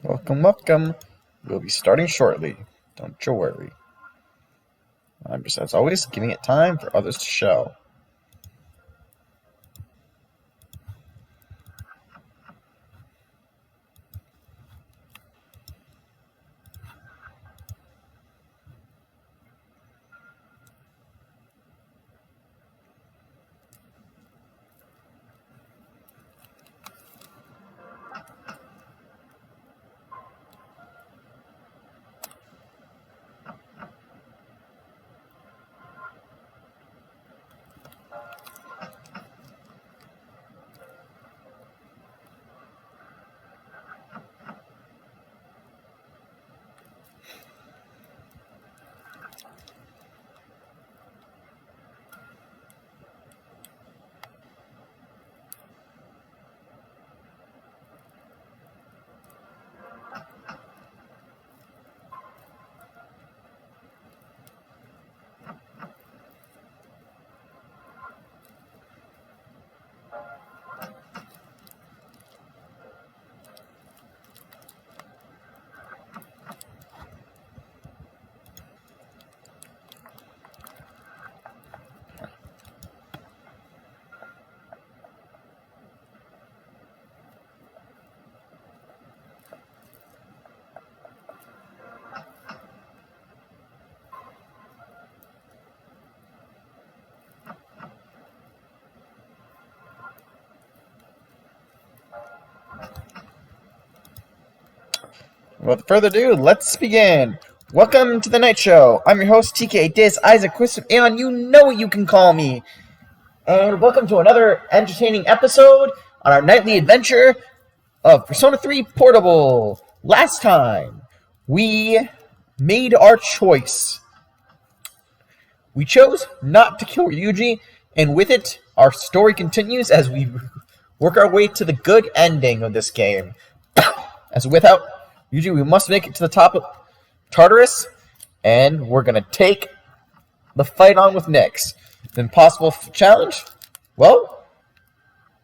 Welcome, welcome. We'll be starting shortly. Don't you worry. I'm just, as always, giving it time for others to show. Without further ado, let's begin. Welcome to the Night Show. I'm your host, TK Diz Isaac Quist, and you know what you can call me. And welcome to another entertaining episode on our nightly adventure of Persona 3 Portable. Last time, we made our choice. We chose not to kill Ryuji, and with it, our story continues as we work our way to the good ending of this game. As without Ryuji, we must make it to the top of Tartarus, and we're going to take the fight on with Nyx. The impossible challenge? Well,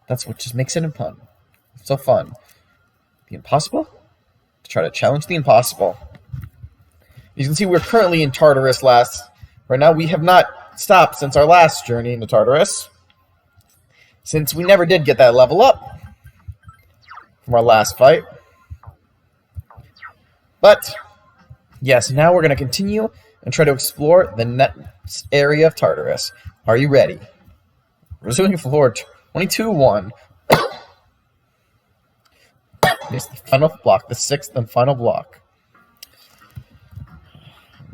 that's what just makes it fun. It's so fun. The impossible? To try to challenge the impossible. You can see we're currently in Tartarus Right now, we have not stopped since our last journey into Tartarus. Since we never did get that level up from our last fight. But, yes, now we're going to continue and try to explore the next area of Tartarus. Are you ready? Resuming floor 22-1. Here's the final block, the sixth and final block.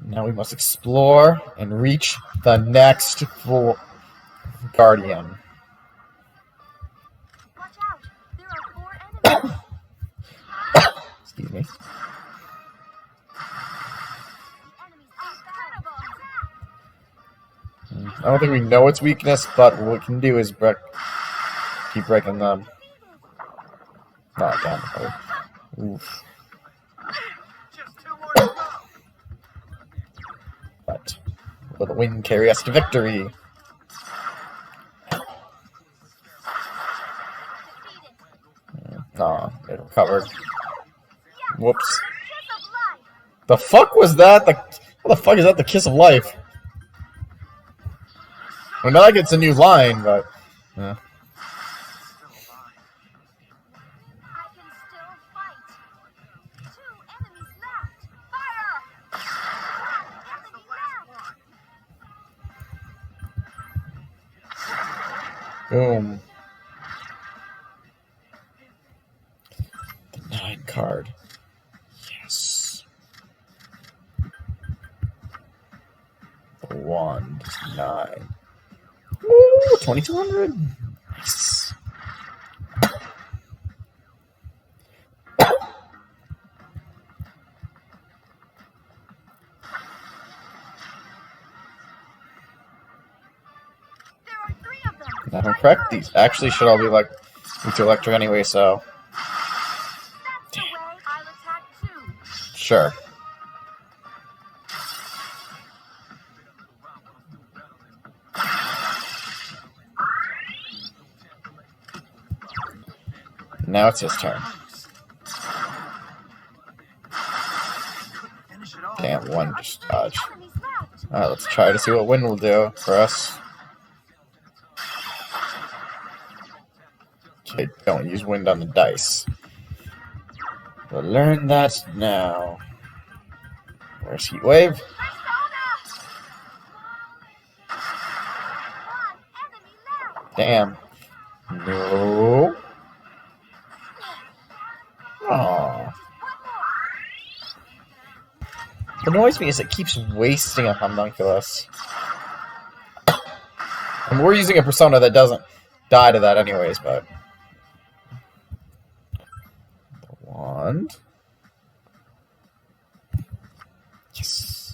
Now we must explore and reach the next floor. Guardian. Watch out! There are 4 enemies. Excuse me. I don't think we know its weakness, but what we can do is keep breaking them. Not down. Oof. But will the win carry us to victory? Aw, it recovered. Whoops. The fuck was that? What the fuck is that? The kiss of life? Well, not like it's a new line, but... I can still fight. 2 enemies left. Fire! Enemy left. Boom. The 9 card. Yes. The wand. 9. Woo! 2200. Nice. There are 3 of them. Now I'm correct. These actually should all be like to electric anyway, so That's the way I'll attack too. sure. Now it's his turn. Damn, one just dodged. Enemies left. Alright, let's try to see what wind will do for us. Okay, don't use wind on the dice. We'll learn that now. Where's Heat Wave? Persona. One enemy left. Damn. No. Aww. What annoys me is it keeps wasting a homunculus. And we're using a persona that doesn't die to that anyways, but... The wand. Yes.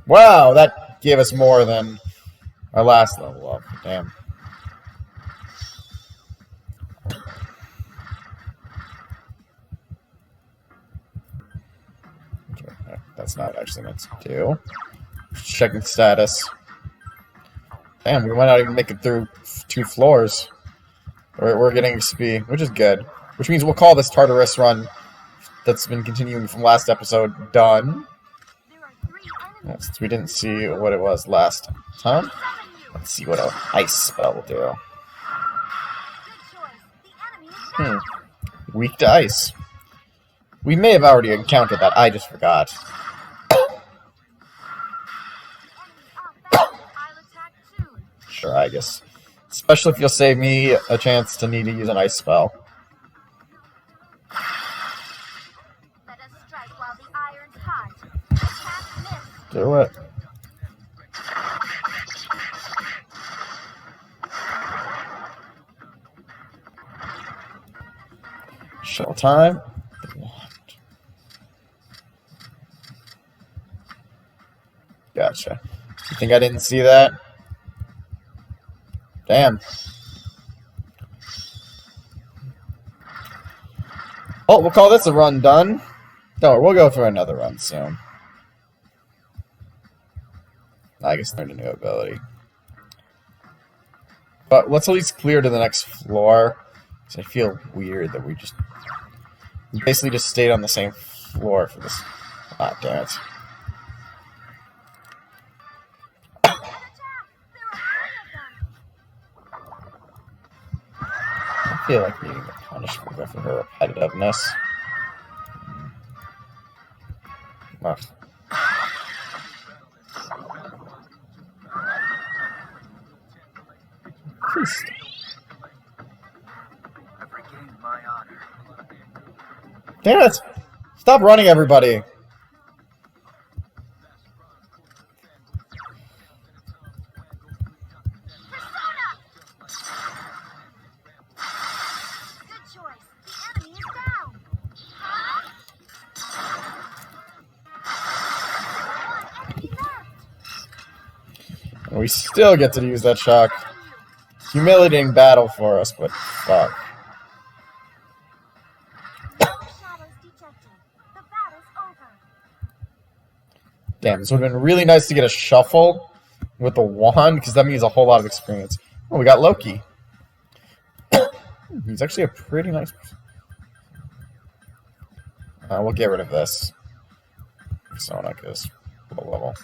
Wow, that gave us more than our last level up. Damn. That's not actually meant to do. Checking status. Damn, we might not even make it through 2 floors. We're getting XP, which is good. Which means we'll call this Tartarus run that's been continuing from last episode done. There are 3 enemies. Yes, we didn't see what it was last time. Summon you. Let's see what an ice spell will do. Good choice. The enemy is down. Weak to ice. We may have already encountered that, I just forgot. Enemies off balance. I'll attack too. Sure, I guess. Especially if you'll save me a chance to need to use an ice spell. Let us strike while the iron's hot. Attack miss. Do it. Shell time. Gotcha. You think I didn't see that? Damn. Oh, we'll call this a run done. No, we'll go through another run soon. I guess learn a new ability. But let's at least clear to the next floor. Because I feel weird that we basically just stayed on the same floor for this. Ah, damn it. An attack. There are 3 of them. I feel like needing to punish her for her repetitiveness. Ugh. Christ. I've regained my honor. Damn it! Stop running, everybody! Persona. Good choice. The enemy is down. One enemy left. And we still get to use that shock. Humiliating battle for us, but fuck. Shadows detected. The battle's over. Damn, this would have been really nice to get a shuffle with the wand, because that means a whole lot of experience. Oh, we got Loki. He's actually a pretty nice person. We'll get rid of this persona, because low level.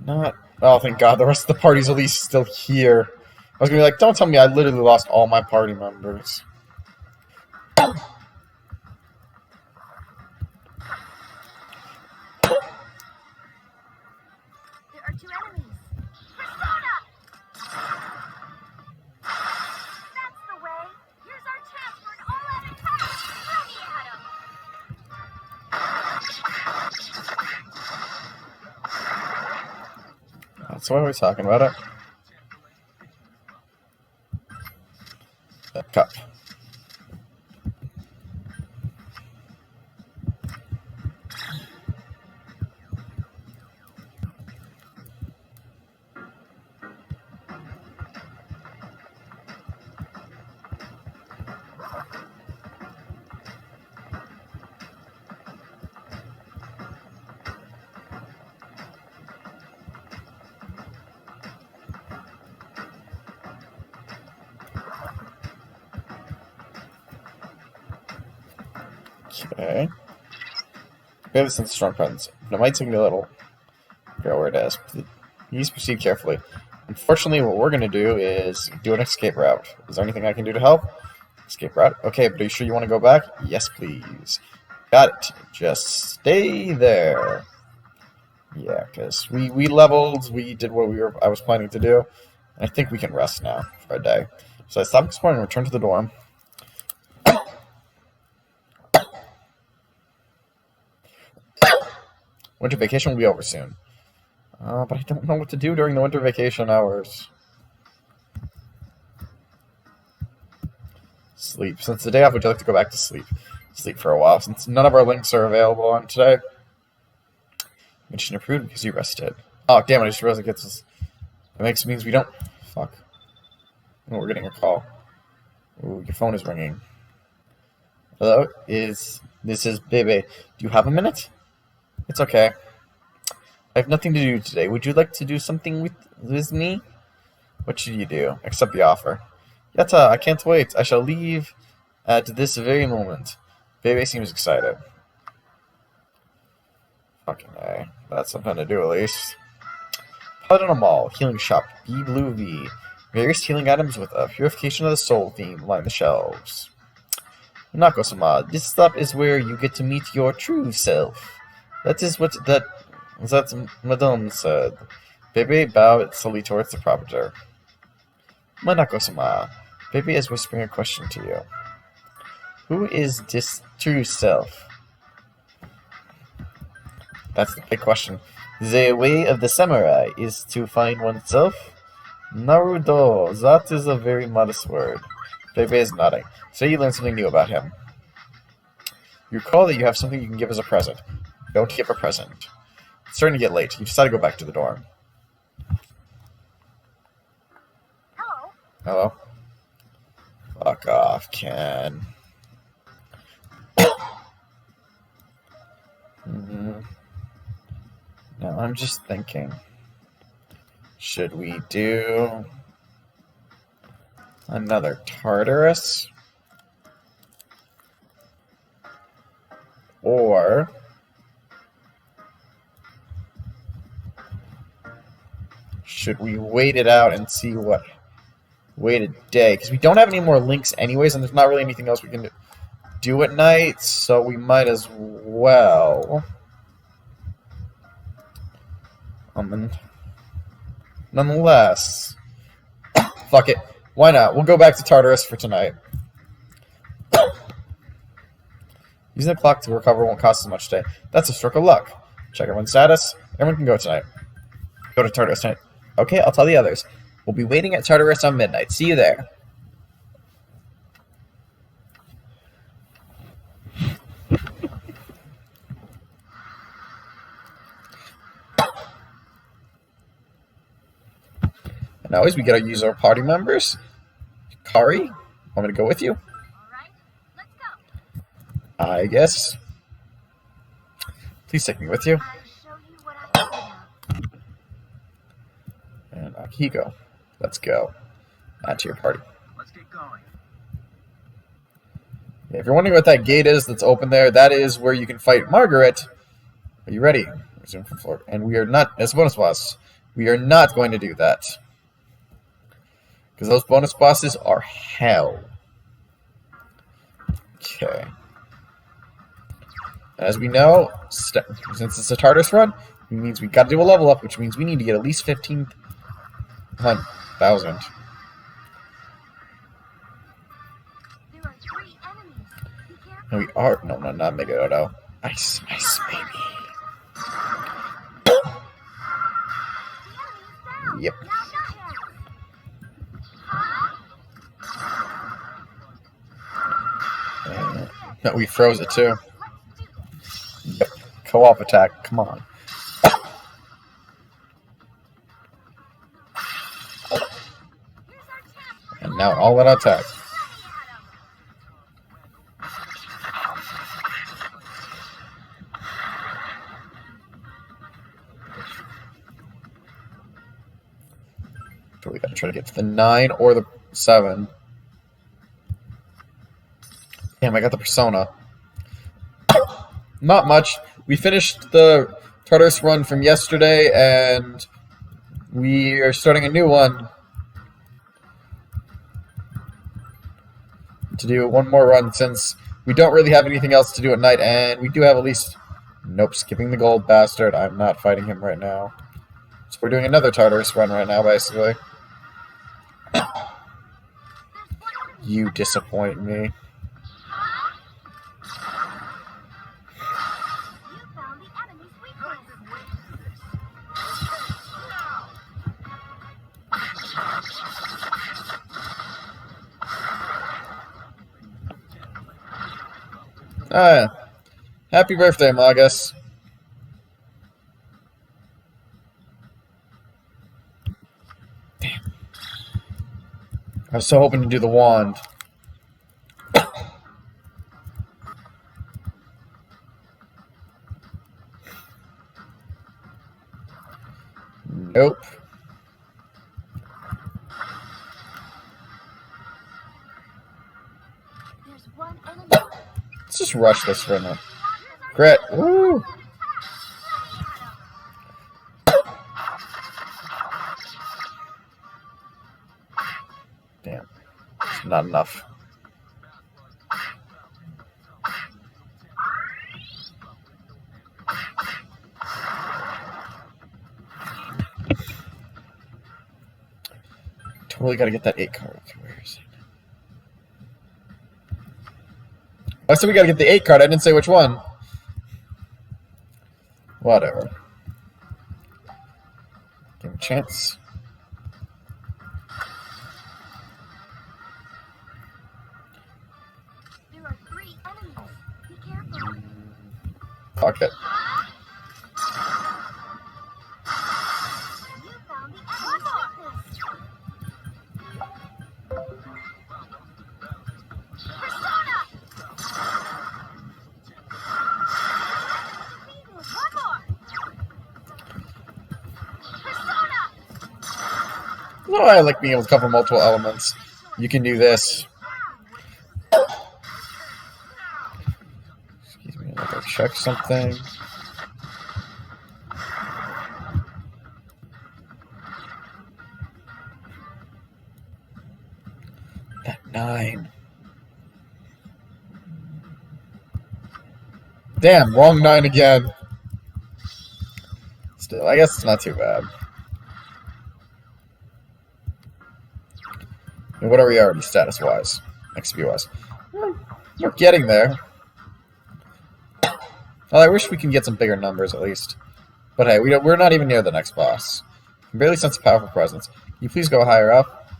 Not... Oh, thank God, the rest of the party's at least still here. I was gonna be like, don't tell me I literally lost all my party members. There are 2 enemies. Persona. That's the way. Here's our chance for an all-out attack. Throw me at 'em. That's why we're talking about it. That cup. Okay. We have a sense of strong presence, but it might take me a little to figure out where it is. Please proceed carefully. Unfortunately, what we're going to do is do an escape route. Is there anything I can do to help? Escape route? Okay, but are you sure you want to go back? Yes, please. Got it. Just stay there. Yeah, because we leveled, we did what I was planning to do. And I think we can rest now for a day. So I stop exploring and return to the dorm. Winter vacation will be over soon. But I don't know what to do during the winter vacation hours. Sleep. Since the day off, would you like to go back to sleep? Sleep for a while, since none of our links are available on today. Mission approved because you rested. Oh, damn it, I just realized it gets us. It means we don't... Fuck. Oh, we're getting a call. Ooh, your phone is ringing. Hello? This is Bebe. Do you have a minute? It's okay. I have nothing to do today. Would you like to do something with me? What should you do? Accept the offer. Yatta, I can't wait. I shall leave at this very moment. Bebe seems excited. Fucking A. That's something to do at least. Paladin Mall, healing shop, B Blue V. Various healing items with a purification of the soul theme line the shelves. Nako-sama, this stop is where you get to meet your true self. That's Madame said. Bebe bowed slowly towards the proprietor. Nako-sama, Bebe is whispering a question to you. Who is this true self? That's the big question. The way of the samurai is to find oneself? Naruto, that is a very modest word. Bebe is nodding. So you learned something new about him. You recall that you have something you can give as a present. Don't give a present. It's starting to get late. You decide to go back to the dorm. Hello. Hello? Fuck off, Ken. Now I'm just thinking. Should we do another Tartarus? Or should we wait it out and see what... Wait a day, because we don't have any more links anyways, and there's not really anything else we can do at night, so we might as well... Nonetheless, fuck it. Why not? We'll go back to Tartarus for tonight. Using the clock to recover won't cost as much today. That's a stroke of luck. Check everyone's status. Everyone can go tonight. Go to Tartarus tonight. Okay, I'll tell the others. We'll be waiting at Tartarus on midnight. See you there. And always we gotta use our party members. Kari, want me to go with you? All right, let's go. I guess. Please take me with you. I'll show you what I'm doing. And Akihiko, let's go. Add to your party. Let's get going. Yeah, if you're wondering what that gate is that's open there, that is where you can fight Margaret. Are you ready? Resume from floor. And we are not, as a bonus boss, we are not going to do that. Because those bonus bosses are hell. Okay. As we know, since it's a Tartarus run, it means we got to do a level up, which means we need to get at least 15,000. There are 3 enemies. Be careful. And we are... No, not Megadodo. Ice baby. The enemy's down. Yep. Now got him. No, we froze it too. Let's do this. Yep. Co-op attack. Come on. Here's our chance. And now all that attack. So we gotta try to get to the 9 or the 7. Damn, I got the persona. Not much. We finished the Tartarus run from yesterday, and we are starting a new one to do one more run since we don't really have anything else to do at night, and we do have at least... Nope, skipping the gold bastard. I'm not fighting him right now. So we're doing another Tartarus run right now, basically. You disappoint me. You found the enemy's weakness. Ah, yeah. Happy birthday, Magus. Damn. I was so hoping to do the wand. Nope. There's one enemy. Let's just rush this for a minute. Crit. Woo! Damn. It's not enough. Totally gotta get that 8 card. Okay, where is it? I said we gotta get the 8 card. I didn't say which one. Whatever. Give him a chance. There are 3 enemies. Be careful. Fuck it. You found the enemy's weakness. Persona! One more! Persona! No, I like being able to cover multiple elements. You can do this. Excuse me, let me check something. That 9. Damn, wrong 9 again. Still, I guess it's not too bad. And what are we already status-wise? XP-wise? We're getting there. Well, I wish we could get some bigger numbers, at least. But hey, we're not even near the next boss. I can barely sense a powerful presence. Can you please go higher up?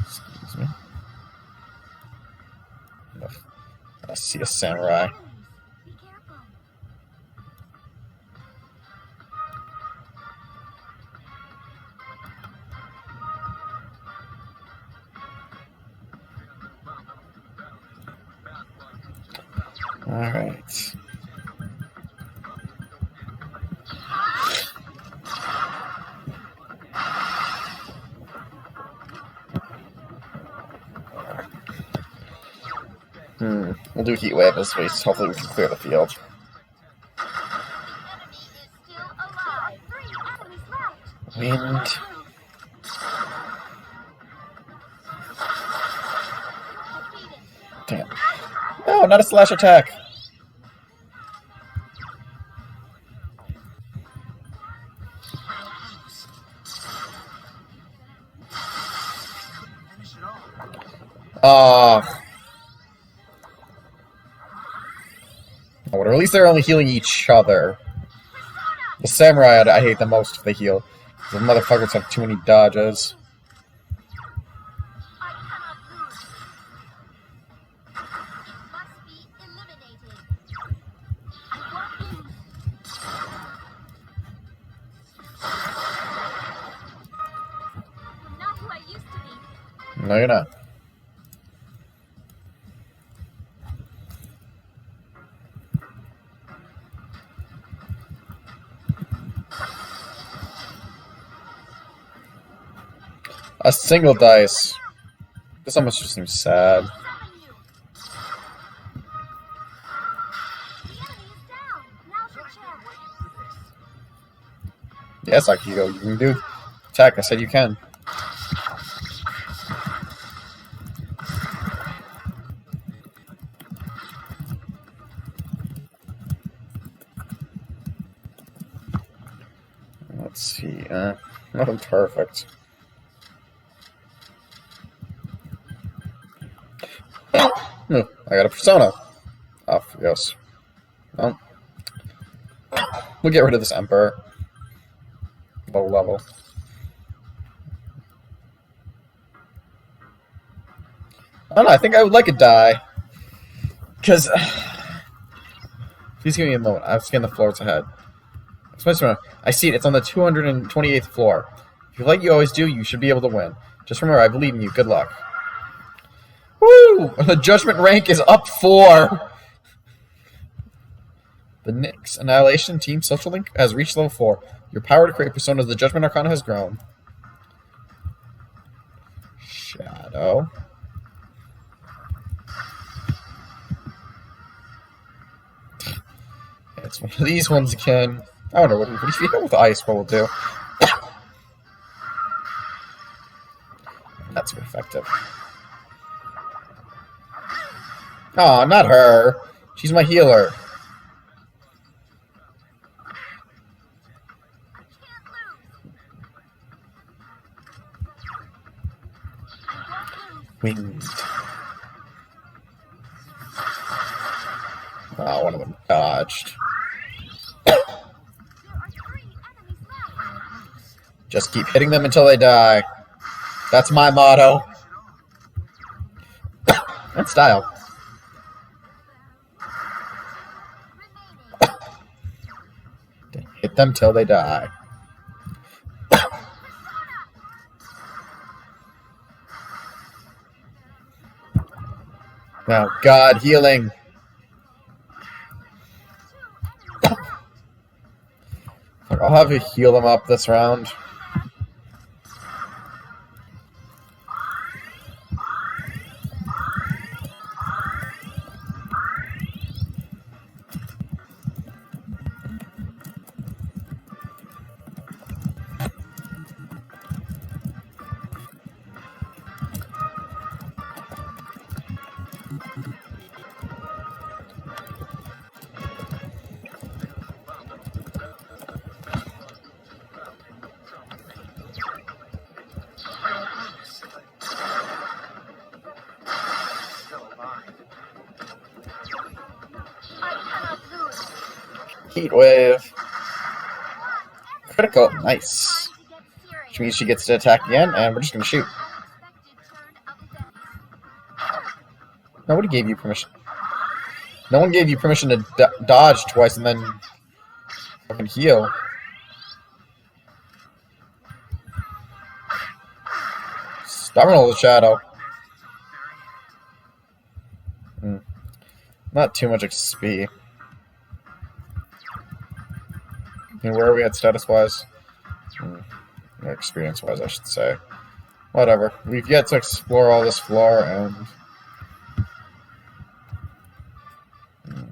Excuse me. I see a samurai. Be careful. Alright. We'll do heat wave as waste. Hopefully we can clear the field. Enemy is still alive. 3 enemies left. Wind. Defeated. Damn. No, not a slash attack. Finish it all. Or at least they're only healing each other. The samurai, I hate the most if they heal. The motherfuckers have too many dodges. I cannot lose. Must be eliminated. I won't lose. I'm not who I used to be. No, you're not. A single dice. This almost just seems sad. Summon you. guess I can go. You can do attack. I said you can. Let's see. Nothing perfect. I got a persona. Off, yes. Well, we'll get rid of this Emperor. Low level. I don't know, I think I would like a die. Because... Please give me a moment. I've scanned the floors ahead. I see it. It's on the 228th floor. If you like you always do, you should be able to win. Just remember, I believe in you. Good luck. Woo! The judgment rank is up 4. The Nyx Annihilation Team Social Link has reached level 4. Your power to create personas of the Judgment Arcana has grown. Shadow. It's one of these ones again. I wonder what do you feel with ice? What we'll do. That's effective. Oh, not her. She's my healer. Winged. Oh, one of them dodged. Just keep hitting them until they die. That's my motto. And style. Hit them till they die. Oh God, healing. I'll have you heal them up this round. Heat wave. Critical. Nice. Which means she gets to attack again, and we're just going to shoot. Nobody gave you permission. No one gave you permission to dodge twice and then fucking heal. Stubborn the shadow. Not too much XP. Where are we at status-wise? Experience-wise, I should say. Whatever. We've yet to explore all this floor, and...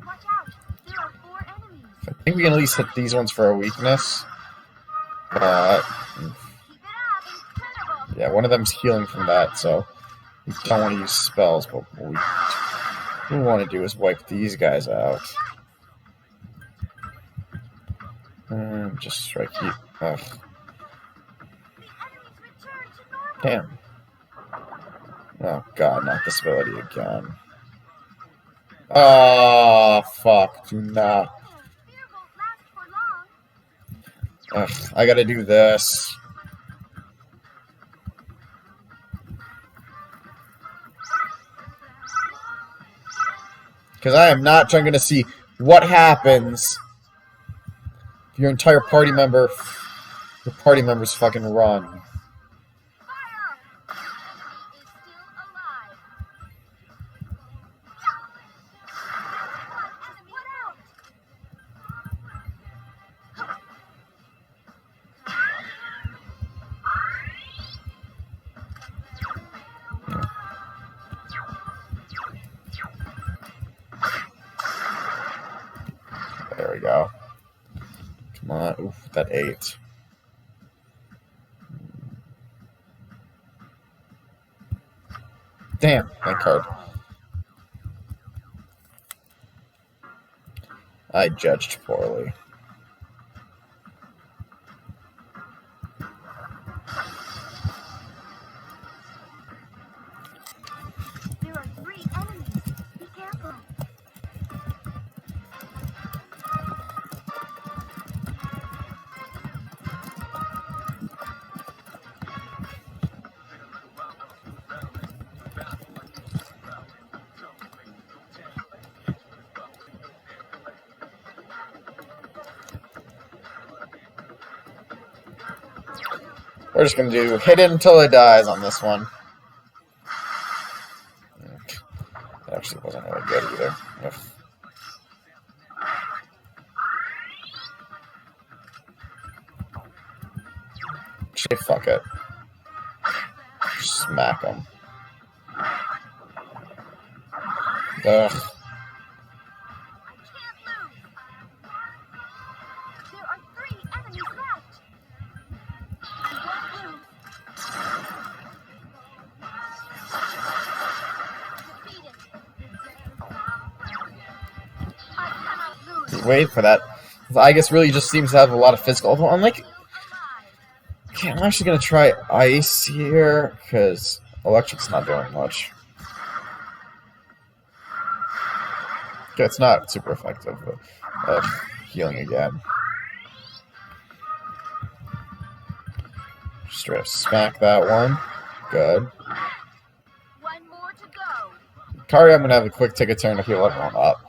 Watch out! There are 4 enemies. I think we can at least hit these ones for a weakness. But... Keep it up! Incredible! yeah, one of them's healing from that, so... we don't want to use spells, but what we want to do is wipe these guys out. Just strike you. Ugh. Damn. Oh god, not this ability again. Oh, fuck. Do not. Ugh, I gotta do this. Because I am not trying to see what happens if your entire party member, your party members fucking run. There we go. Come on. Oof, that 8. Damn, that card. I judged poorly. There are 3 enemies. Be careful. We're just gonna do hit it until it dies on this one. That actually wasn't really good either. Actually, fuck it. Smack him. Ugh. I can't lose. There are 3 enemies left. I won't lose. Defeated. I cannot lose. Wait for that. I guess really just seems to have a lot of physical. Although I'm like, Alive. okay, I'm actually gonna try ice here because electric's not doing much. Okay, it's not super effective, but healing again. Straight up smack that one. Good. 1 more to go. Kari, I'm gonna have a quick take a turn to heal everyone up.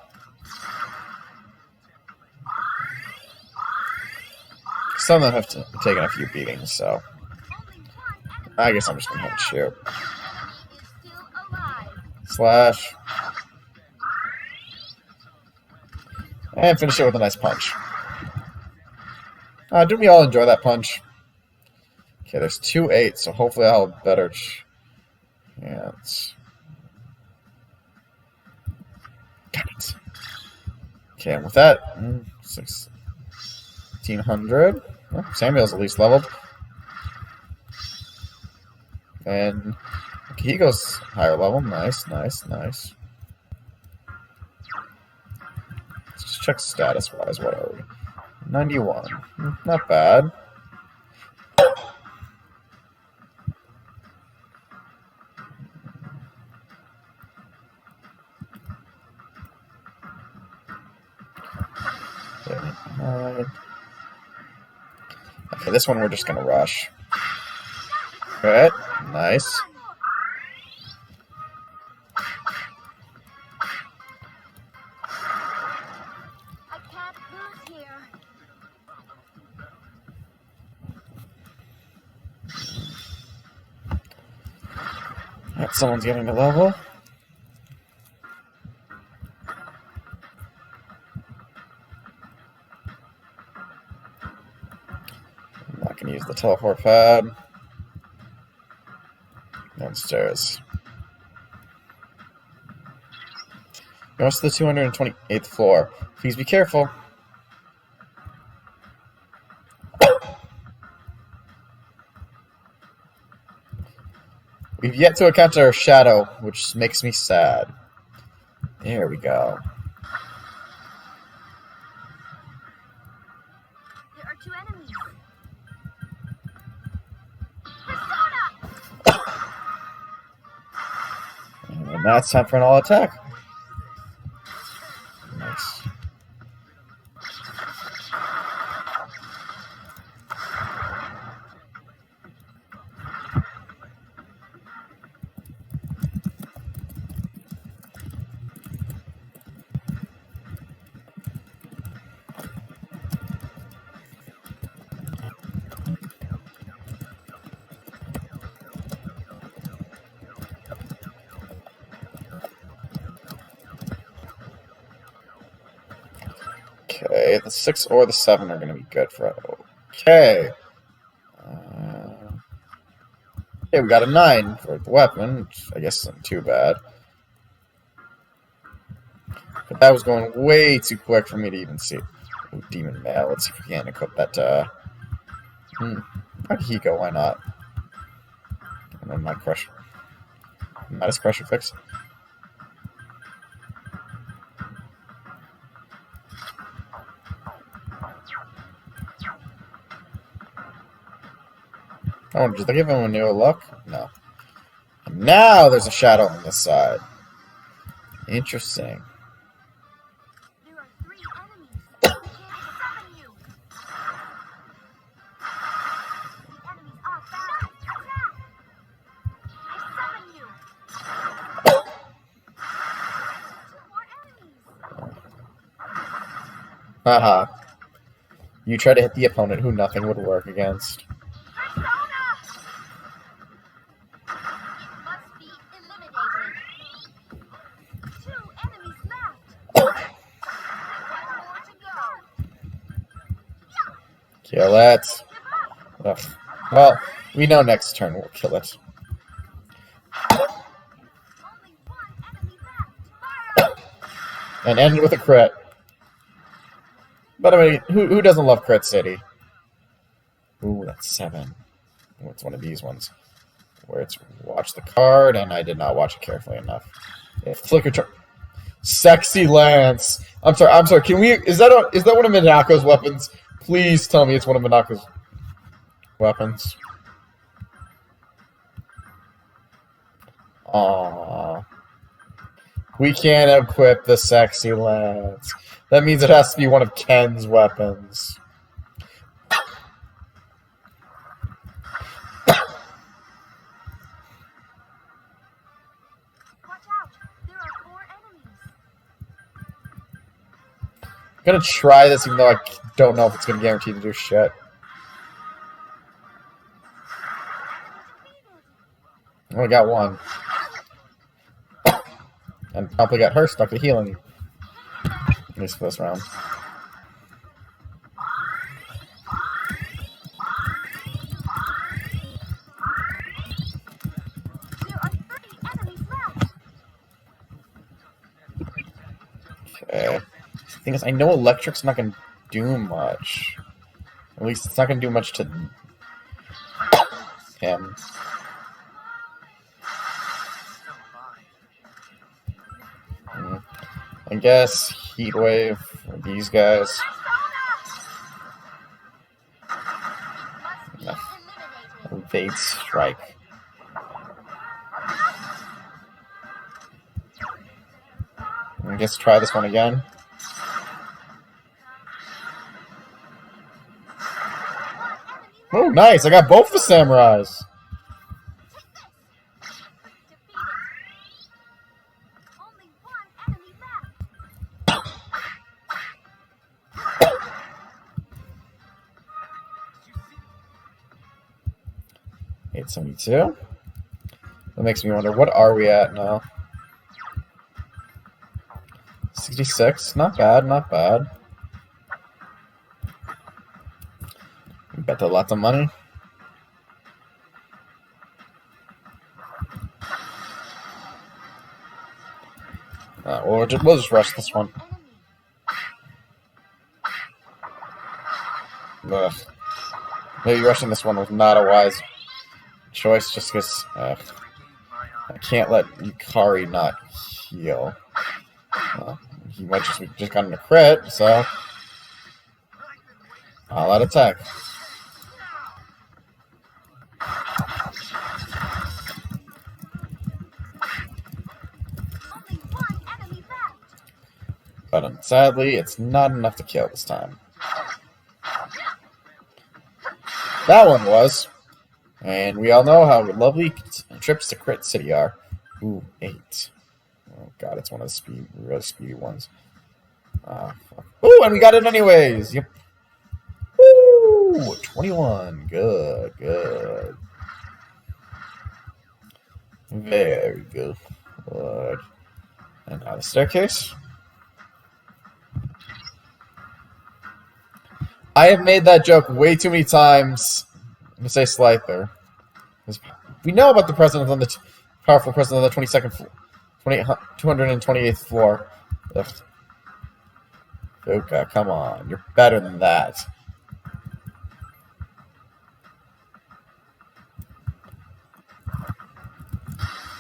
Some of them have taken a few beatings, so Only 1 enemy I guess I'm just gonna have to shoot. is still alive. Slash. And finish it with a nice punch. Didn't we all enjoy that punch? Okay, there's 2 8s, so hopefully I'll have a better chance. Got it. Okay, and with that, 1600. Well, Samuel's at least leveled. And he goes higher level. Nice, nice, nice. Let's just check status-wise. What are we? 91. Not bad. Okay, this one we're just gonna rush. Good, nice. I can't lose here. Alright, someone's getting to level. I'm not gonna use the teleport pad. Downstairs. Goes to the 228th floor. Please be careful. We've yet to encounter a shadow, which makes me sad. There we go. There are 2 enemies. Persona! And now it's time for an all attack. Nice. Okay, the 6 or the 7 are going to be good for it. Okay. Okay, we got a 9 for the weapon, which I guess isn't too bad. But that was going way too quick for me to even see. Ooh, Demon Mail. Let's see if we can equip that. Akihiko, why not? And then my crush. Nice pressure fix. Oh, did they give him a new look? No. And now there's a shadow on this side. Interesting. There are 3 enemies. I summon you. The enemies are found. Attack! I summon you. 2 more enemies. Haha. You try to hit the opponent who nothing would work against. Persona! Must be eliminated. 2 enemies left. 1 more to go. Kill it. Give up. Ugh. Well, we know next turn we'll kill it. Only 1 enemy left. Fire! And end with a crit. By the way, who doesn't love Crit City? Ooh, that's 7. Ooh, it's one of these ones where it's watch the card, and I did not watch it carefully enough. Flicker charge. Sexy Lance. I'm sorry. Can we? Is that one of Minako's weapons? Please tell me it's one of Minako's weapons. Aww. We can't equip the Sexy Lance. That means it has to be one of Ken's weapons. Watch out! There are 4 enemies. I'm gonna try this even though I don't know if it's gonna guarantee to do shit. I only got 1. And probably got her stuck to healing. At least for this round. There are 3 enemies left. Okay. The thing is, I know Electric's not gonna do much. At least it's not gonna do much to him. I guess Heat Wave for these guys. Persona! Must be eliminated. Evade Strike. I guess try this one again. Oh, nice! I got both the samurais. Defeated. Only 1 enemy left. 872. That makes me wonder, what are we at now? 66. Not bad, not bad. We bet lots of money. We'll just rush this one. Ugh. Maybe rushing this one was not a wise choice, just because I can't let Yukari not heal. He might just got in a crit, so all out attack. Only 1 enemy left. But sadly, it's not enough to kill this time. That one was. And we all know how lovely trips to Crit City are. Ooh, 8. Oh god, it's one of the really speedy ones. Fuck. Ooh, and we got it anyways! Yep. Ooh, 21. Good, good. Very good. Good. And now the staircase. I have made that joke way too many times. I'm gonna say Slyther. We know about the president on the powerful president on the 22nd floor, 228th floor. Ugh. Fuka, come on, you're better than that.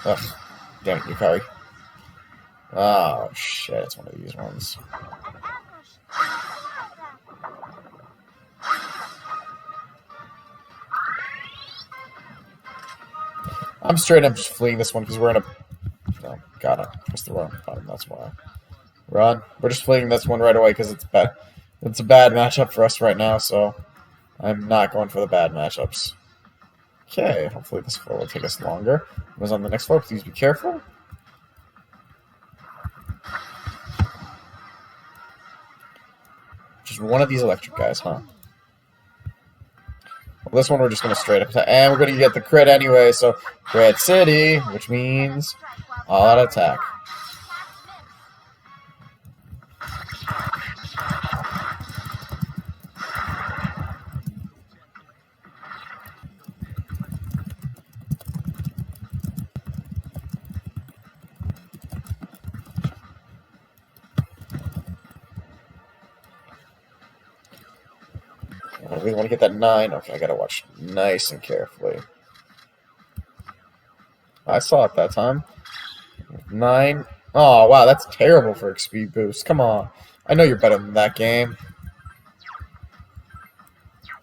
Ugh. Damn it, Yukari. Oh, shit, it's one of these ones. An ambush. Ignore them. I'm straight up just fleeing this one because we're in a... Oh, God, I pressed the wrong button, that's why. Run. We're just fleeing this one right away because it's bad. It's a bad matchup for us right now, so I'm not going for the bad matchups. Okay, hopefully this floor will take us longer. Who's on the next floor? Please be careful. Just one of these electric guys, huh? Well, this one we're just going to straight up attack. And we're going to get the crit anyway, so Red City, which means all out attack. I really want to get that 9. Okay, I gotta watch nice and carefully. I saw it that time. 9. Oh, wow, that's terrible for a speed boost. Come on. I know you're better than that game.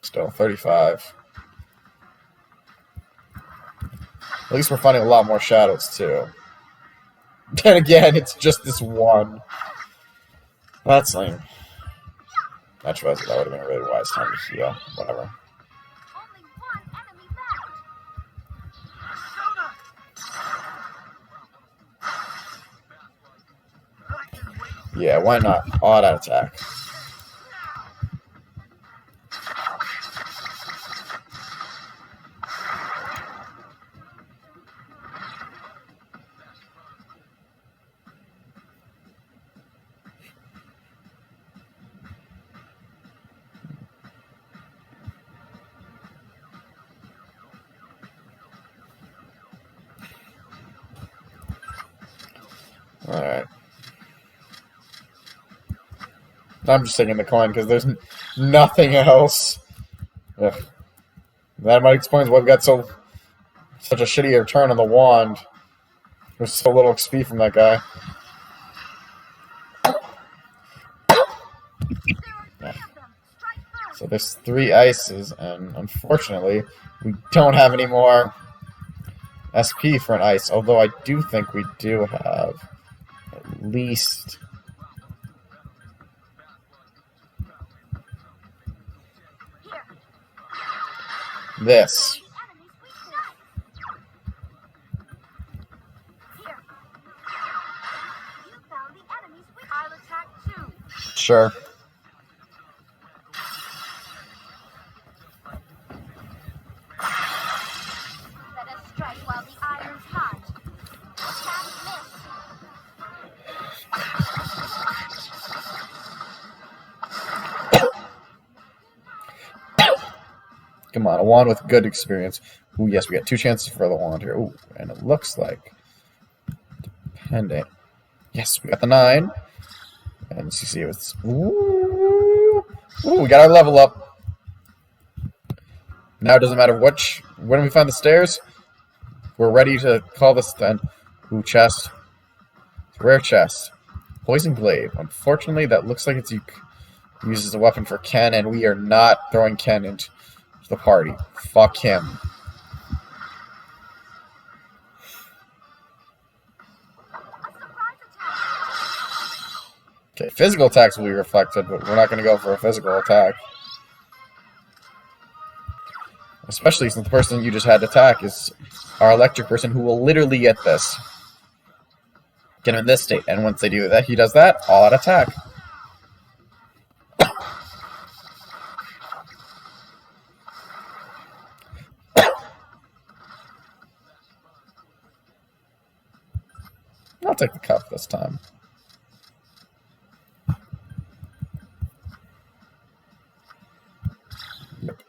Still, 35. At least we're finding a lot more shadows, too. Then again, it's just this one. That's lame. Actually, that would have been a really wise time to heal. Whatever. Only one enemy left. Yeah, why not? All that attack. Alright. I'm just taking the coin because there's nothing else. Ugh. That might explain why we got such a shitty return on the wand. There's so little XP from that guy. Yeah. So there's 3 ices, and unfortunately, we don't have any more SP for an ice, although I do think we do have at least... this. Sure. Let us strike while the iron's hot. Come on, a wand with good experience. Ooh, yes, we got 2 chances for the wand here. Ooh, and it looks like... depending... Yes, we got the 9. And CC was... Ooh, we got our level up. Now it doesn't matter when we find the stairs, we're ready to call this then. Ooh, chest. Rare chest. Poison glaive. Unfortunately, that looks like it's used as a weapon for Ken, and we are not throwing Ken into the party. Fuck him. Okay, physical attacks will be reflected, but we're not going to go for a physical attack. Especially since the person you just had to attack is our electric person who will literally get this. Get him in this state, and once they do that, he does that, all out attack. I'll take the cup this time. Yep.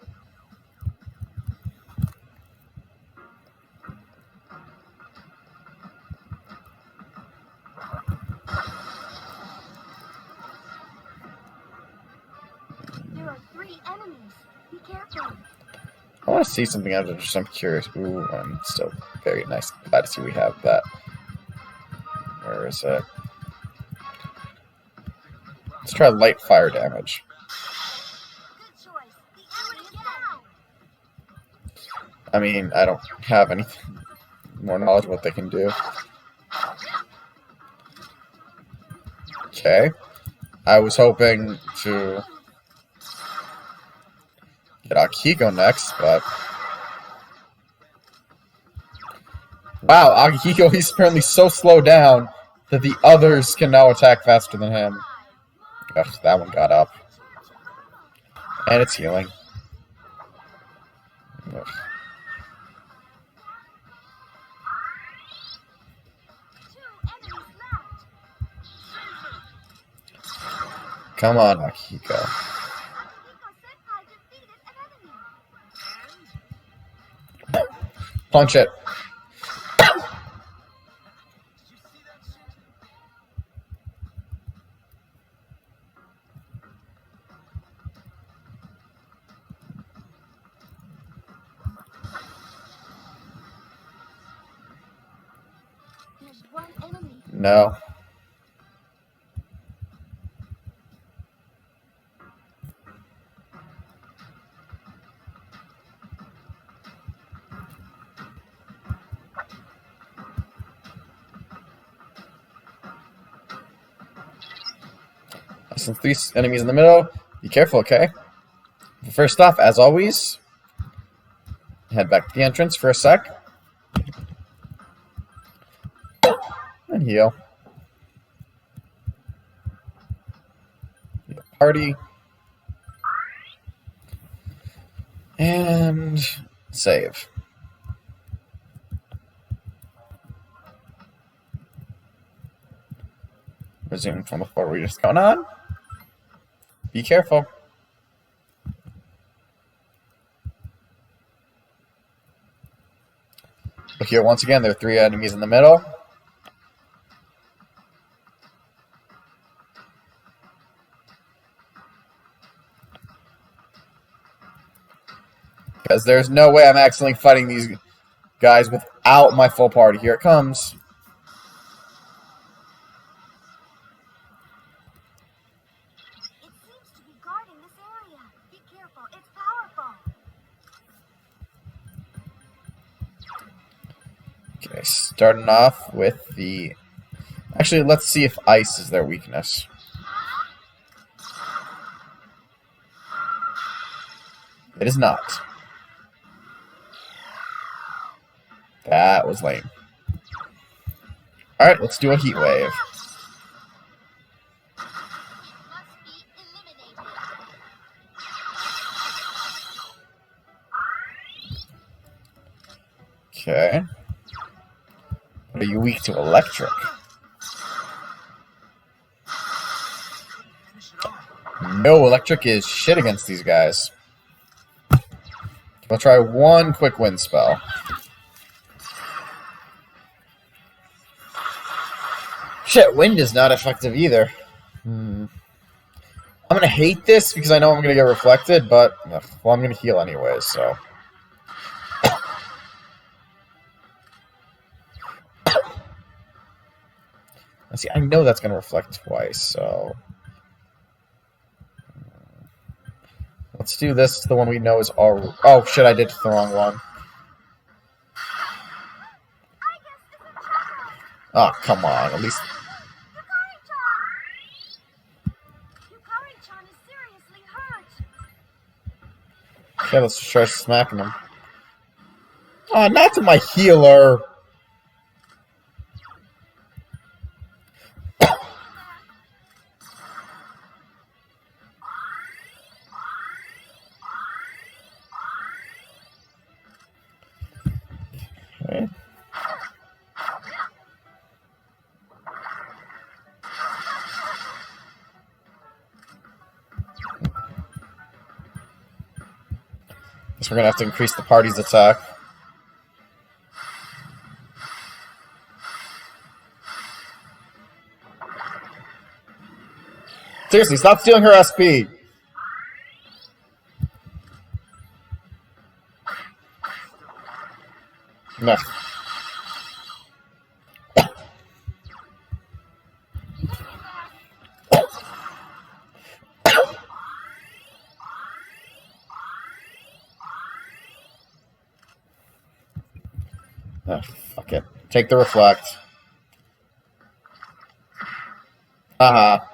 There are 3 enemies. Be careful. I want to see something out of it, just I'm curious. Ooh, I'm still very nice. Glad to see we have that. Where is it? Let's try light fire damage. Good choice. The enemy is down. I mean, I don't have any more knowledge of what they can do. Okay. I was hoping to get Akihiko next, but... Wow, Akihiko, he's apparently so slowed down that the others can now attack faster than him. Ugh, that one got up. And it's healing. Ugh. Come on, Akihiko. Punch it. There's one enemy. No. Since 3 enemies in the middle, be careful, okay? First off, as always, head back to the entrance for a sec. And heal. Party. And save. Resume from before we just going on. Be careful. Look here, once again, there are 3 enemies in the middle. Because there's no way I'm accidentally fighting these guys without my full party. Here it comes. It seems to be guarding this area. Be careful, it's powerful. Okay, starting off with the... Actually, let's see if ice is their weakness. It is not. That was lame. Alright, let's do a heat wave. Okay. Are you weak to electric? No, electric is shit against these guys. I'll try one quick wind spell. Shit, wind is not effective either. I'm gonna hate this because I know I'm gonna get reflected, but well, I'm gonna heal anyways, so. See, I know that's gonna reflect twice, so. Let's do this, the one we know is our... Oh, shit, I did the wrong one. Oh, come on, at least... Yukari-chan is seriously hurt. Okay, let's try smacking him. Oh, not to my healer! Okay. Guess we're gonna have to increase the party's attack. Seriously, stop stealing her SP! No. Oh, fuck it. Take the reflect. Haha.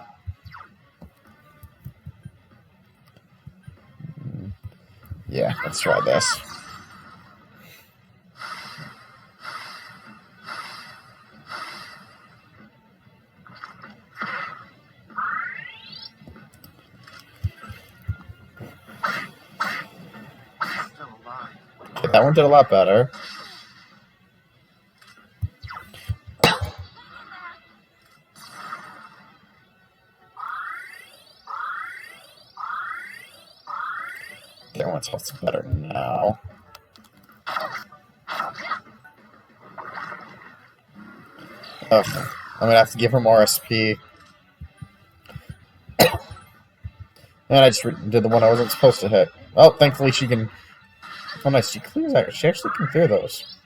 Yeah, let's try this. Still alive. Okay, that one did a lot better. That one's also better now. Ugh, I'm gonna have to give her more SP. And I just did the one I wasn't supposed to hit. Oh, thankfully she can. Oh, nice. She clears that. She actually can clear those.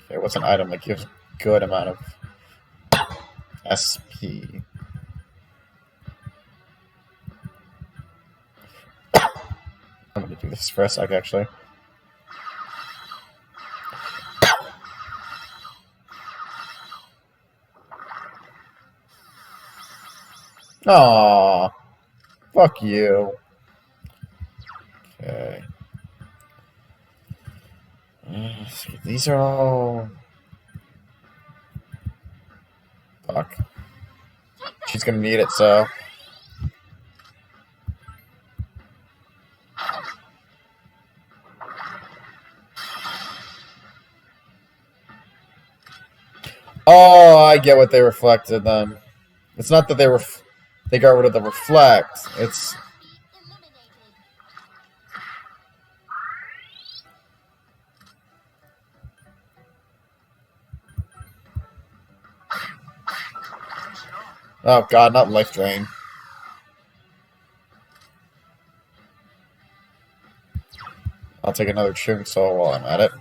Okay, what's an item that gives good amount of SP? I'm gonna do this for a sec, actually. Aww. Fuck you. Okay. These are all... Fuck. She's gonna need it, so... Oh, I get what they reflected then. It's not that they got rid of the reflect. It's... Oh god, not life drain. I'll take another chunk soul while I'm at it.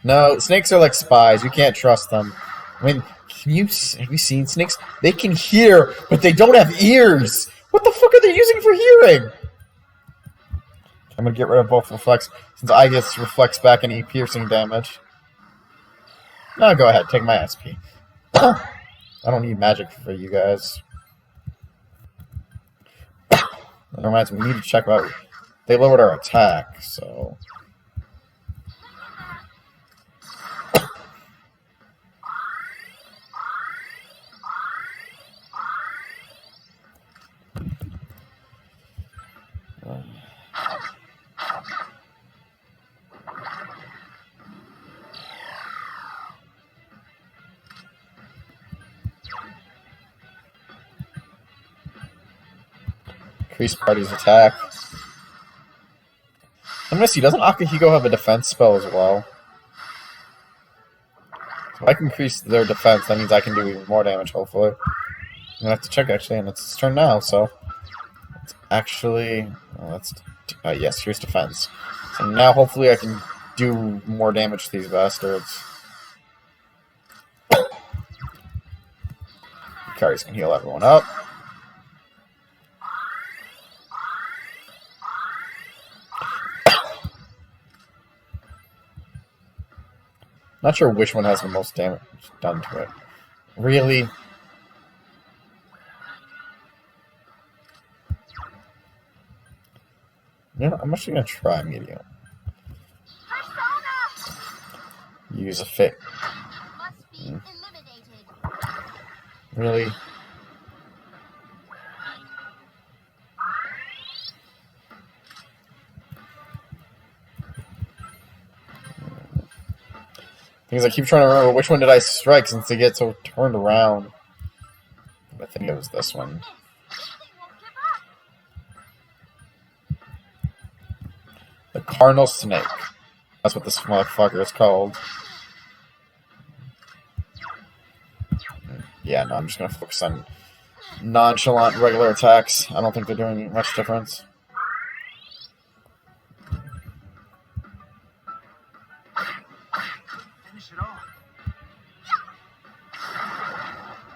No, snakes are like spies. You can't trust them. I mean, have you seen snakes? They can hear, but they don't have ears. What the fuck are they using for hearing? I'm gonna get rid of both reflects since I get reflects back any piercing damage. No, go ahead, take my SP. I don't need magic for you guys. That reminds me, we need to check out. They lowered our attack, so. Increase party's attack. I'm gonna see, doesn't Akihiko have a defense spell as well? So if I can increase their defense, that means I can do even more damage, hopefully. I'm gonna have to check, actually, and it's its turn now, so... It's actually... yes, here's defense. So now, hopefully, I can do more damage to these bastards. Carries can heal everyone up. Not sure which one has the most damage done to it. Really? You know, I'm actually gonna try medium. Use a fit. Really? Things I keep trying to remember which one did I strike since they get so turned around. I think it was this one. The Carnal Snake. That's what this motherfucker is called. Yeah, no, I'm just gonna focus on nonchalant regular attacks. I don't think they're doing much difference. Finish it off.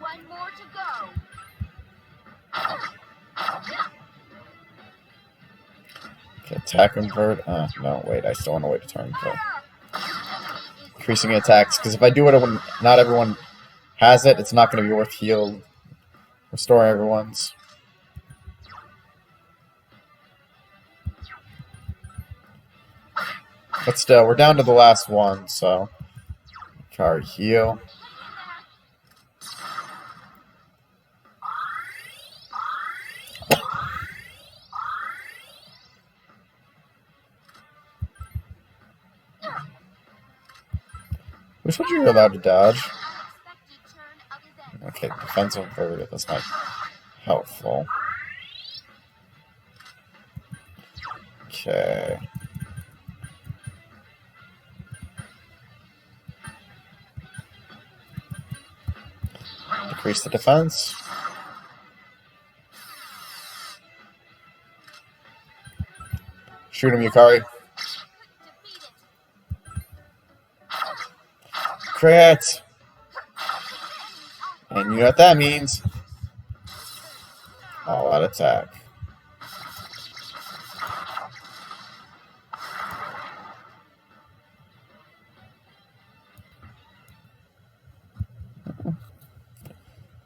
One more to go. Oh, Attack invert. No, wait. I still want to wait a turn. Okay. Increasing attacks, because if I do it when not everyone has it, it's not going to be worth heal. Restore everyone's. But still, we're down to the last one, so. Card heal. Which one you're allowed to dodge? Okay, defensive inverted. That's not helpful. Okay. Decrease the defense. Shoot him, Yukari. Crit! And you know what that means. All out attack.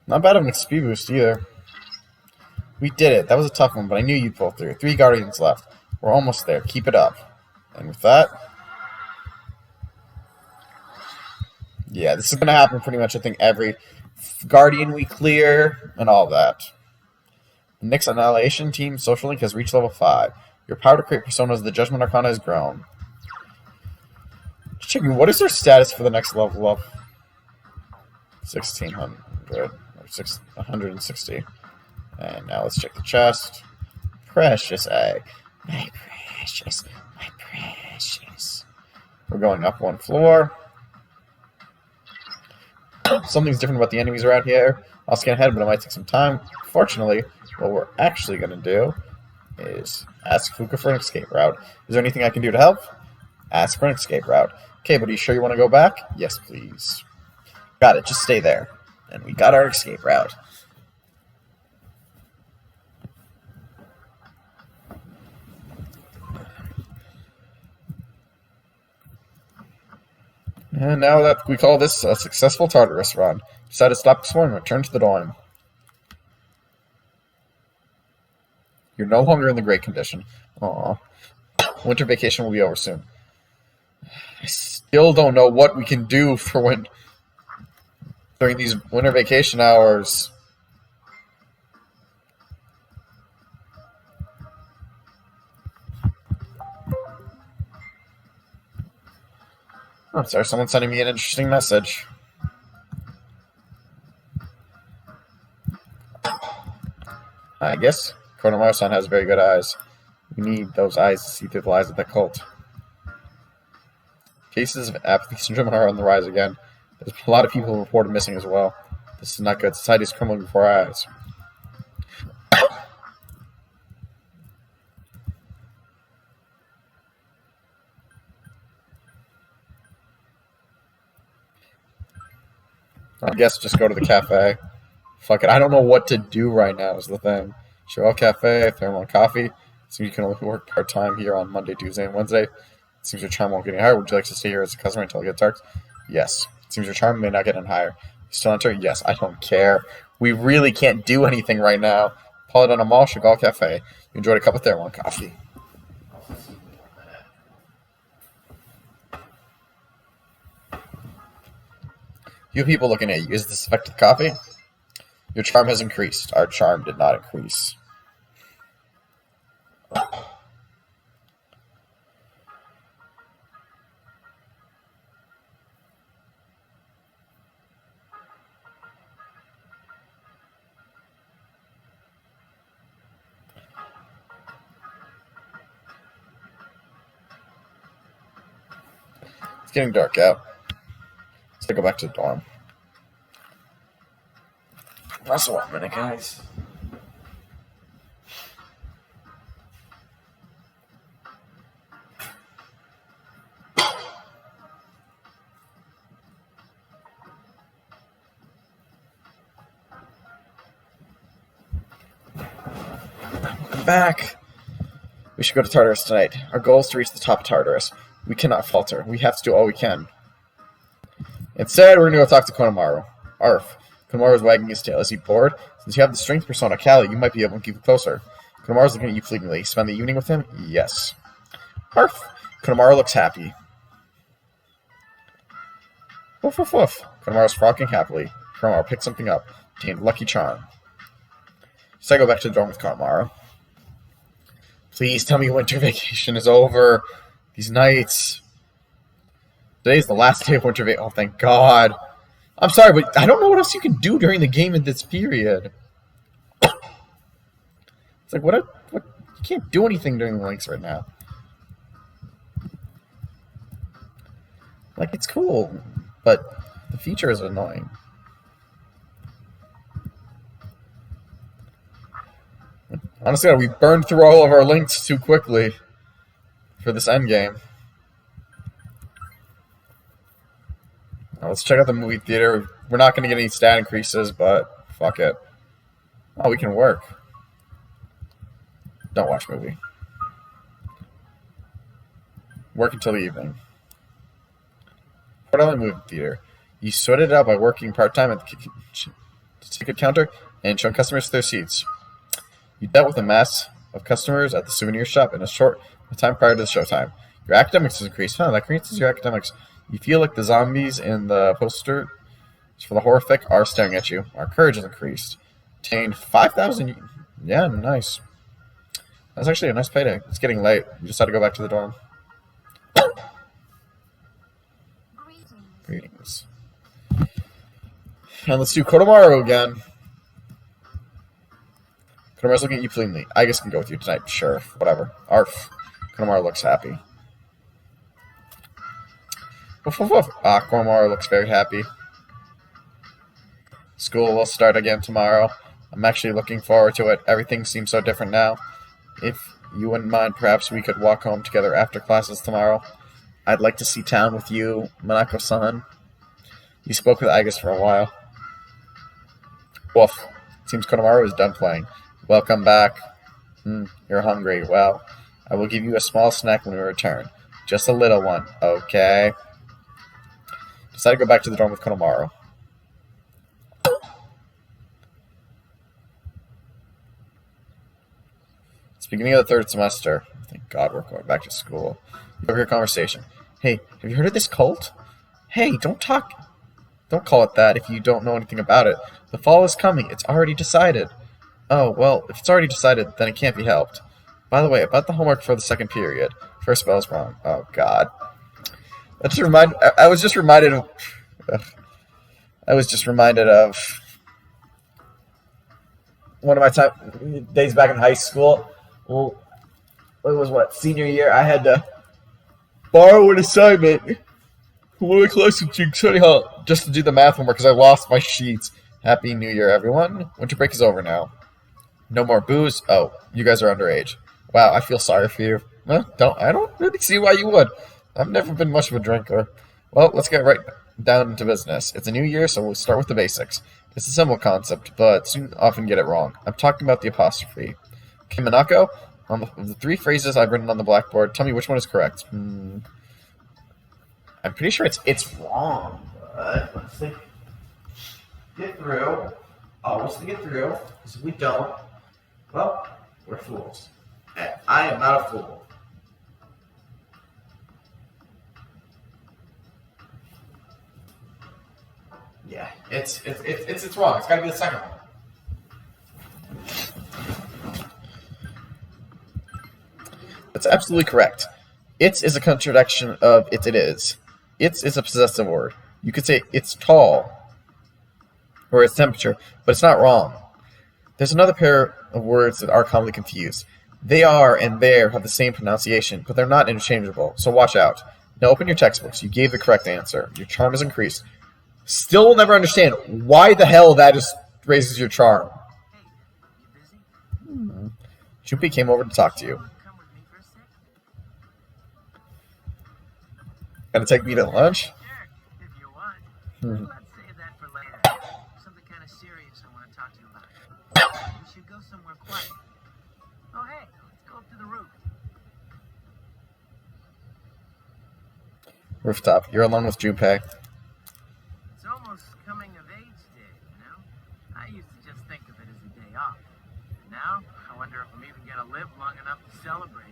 Not bad of an XP boost either. We did it. That was a tough one, but I knew you'd pull through. 3 Guardians left. We're almost there. Keep it up. And with that... yeah, this is going to happen pretty much, I think, every Guardian we clear and all that. The Nyx Annihilation Team Social Link has reached level 5. Your power to create personas of the Judgment Arcana has grown. Just checking, what is their status for the next level up? 1600. Or 160. And now let's check the chest. Precious egg. My precious. My precious. We're going up 1 floor. Something's different about the enemies around here. I'll scan ahead, but it might take some time. Fortunately, what we're actually going to do is ask Fuka for an escape route. Is there anything I can do to help? Ask for an escape route. Okay, but are you sure you want to go back? Yes, please. Got it. Just stay there. And we got our escape route. And now that we call this a successful Tartarus run, decided to stop exploring and return to the dorm. You're no longer in the great condition. Aww. Winter vacation will be over soon. I still don't know what we can do for when during these winter vacation hours. I'm sorry, someone's sending me an interesting message. I guess Konomaru-san has very good eyes. We need those eyes to see through the lies of the cult. Cases of apathy syndrome are on the rise again. There's a lot of people reported missing as well. This is not good. Society is crumbling before our eyes. I guess just go to the cafe. Fuck it. I don't know what to do right now is the thing. Chevelle Cafe, Thermal Coffee. Seems you can only work part-time here on Monday, Tuesday, and Wednesday. Seems your charm won't get any higher. Would you like to stay here as a customer until it gets dark? Yes. Seems your charm may not get any higher. You still enter? Yes. I don't care. We really can't do anything right now. Paladina Mall, Chagall Cafe. You enjoyed a cup of Thermal Coffee. You people looking at you. Is this affected coffee? Your charm has increased. Our charm did not increase. It's getting dark out. Let's go back to the dorm. That's a 1 minute, guys. Welcome back. We We should go to Tartarus tonight. Our goal is to reach the top of Tartarus. We cannot falter. We have to do all we can. Instead, we're going to go talk to Konomaru. Arf. Konomaru is wagging his tail. Is he bored? Since you have the strength persona Kali, you might be able to keep it closer. Konomaru's looking at you fleetingly. Spend the evening with him? Yes. Arf. Konomaru looks happy. Woof woof woof. Konomaru's frolicking happily. Konomaru picked something up. Obtained Lucky Charm. So I go back to the dorm with Konomaru. Please tell me winter vacation is over. These nights. Today's the last day of winter vacation. Oh, thank God. I'm sorry, but I don't know what else you can do during the game in this period. It's like, what? You can't do anything during the links right now. Like, it's cool, but the feature is annoying. Honestly, we burned through all of our links too quickly for this endgame. Now let's check out the movie theater. We're not going to get any stat increases, but fuck it. Oh, we can work. Don't watch movie. Work until the evening. Port Island Movie Theater. You sorted it out by working part-time at the ticket counter and showing customers their seats. You dealt with a mass of customers at the souvenir shop in a short time prior to the showtime. Your academics has increased. That increases your academics. You feel like the zombies in the poster for the horrific are staring at you. Our courage has increased. Obtained 5,000. Yeah, nice. That's actually a nice payday. It's getting late. You just had to go back to the dorm. Greetings. And let's do Konomaru again. Konomaru's looking at you pleadingly. I guess I can go with you tonight. Sure, whatever. Arf. Konomaru looks happy. Woof, woof, woof. Konomaru looks very happy. School will start again tomorrow. I'm actually looking forward to it. Everything seems so different now. If you wouldn't mind, perhaps we could walk home together after classes tomorrow. I'd like to see town with you, Manako-san. You spoke with Aigis for a while. Woof. Seems Konomaru is done playing. Welcome back. You're hungry. Well, I will give you a small snack when we return. Just a little one, okay? Decided to go back to the dorm with Konomaru. It's the beginning of the third semester. Thank God we're going back to school. Your conversation. Hey, have you heard of this cult? Hey, don't call it that if you don't know anything about it. The fall is coming. It's already decided. Oh, well, if it's already decided, then it can't be helped. By the way, about the homework for the second period. First spell's wrong. Oh, God. I was just reminded of one of my days back in high school. Well, it was senior year. I had to borrow an assignment from one of my class teachers, just to do the math homework because I lost my sheets. Happy New Year, everyone. Winter break is over now. No more booze. Oh, you guys are underage. Wow, I feel sorry for you. Well, I don't really see why you would. I've never been much of a drinker. Well, let's get right down into business. It's a new year, so we'll start with the basics. It's a simple concept, but students often get it wrong. I'm talking about the apostrophe. Okay, Manako, on the three phrases I've written on the blackboard, tell me which one is correct. I'm pretty sure it's wrong, but let's see. Get through. Always to get through, because if we don't, well, we're fools. And I am not a fool. Yeah, it's wrong. It's got to be the second one. That's absolutely correct. It's is a contradiction of it is. It's is a possessive word. You could say it's tall or its temperature, but it's not wrong. There's another pair of words that are commonly confused. They are and there have the same pronunciation, but they're not interchangeable, so watch out. Now open your textbooks. You gave the correct answer. Your charm is increased. Still will never understand why the hell that just raises your charm. Hey, you busy? Junpei came over to talk to you. Come with me for a sec? Gonna take me to lunch? Sure, if you want. Let's save that for later. Something kind of serious I want to talk to you about. We should go somewhere quiet. Oh, hey, let's go up to the roof. Rooftop. You're alone with Junpei. It's almost coming of age day, you know? I used to just think of it as a day off. And now, I wonder if I'm even gonna live long enough to celebrate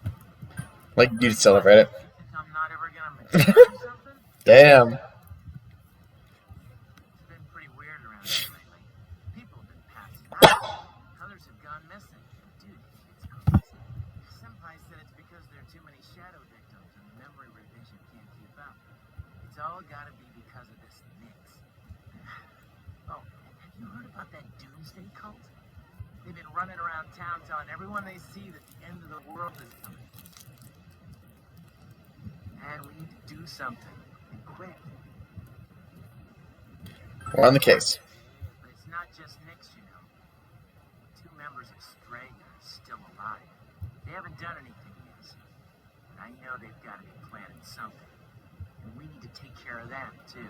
it. Like, you'd celebrate it. You think I'm not ever gonna mature or something? Damn. It's been pretty weird around here lately. People have been passing out. Others have gone missing. Dude, it's crazy. Senpai said it's because there are too many shadow victims and the memory revision can't keep up. It's all gotta be because of this Nyx. Oh, have you heard about that doomsday cult? They've been running around town telling everyone they see that the end of the world is coming. And we need to do something. And quick. We're on the case. But it's not just Nyx, you know. 2 members of Strega are still alive. They haven't done anything yet. But I know they've got to be planning something. And we need to take care of them, too.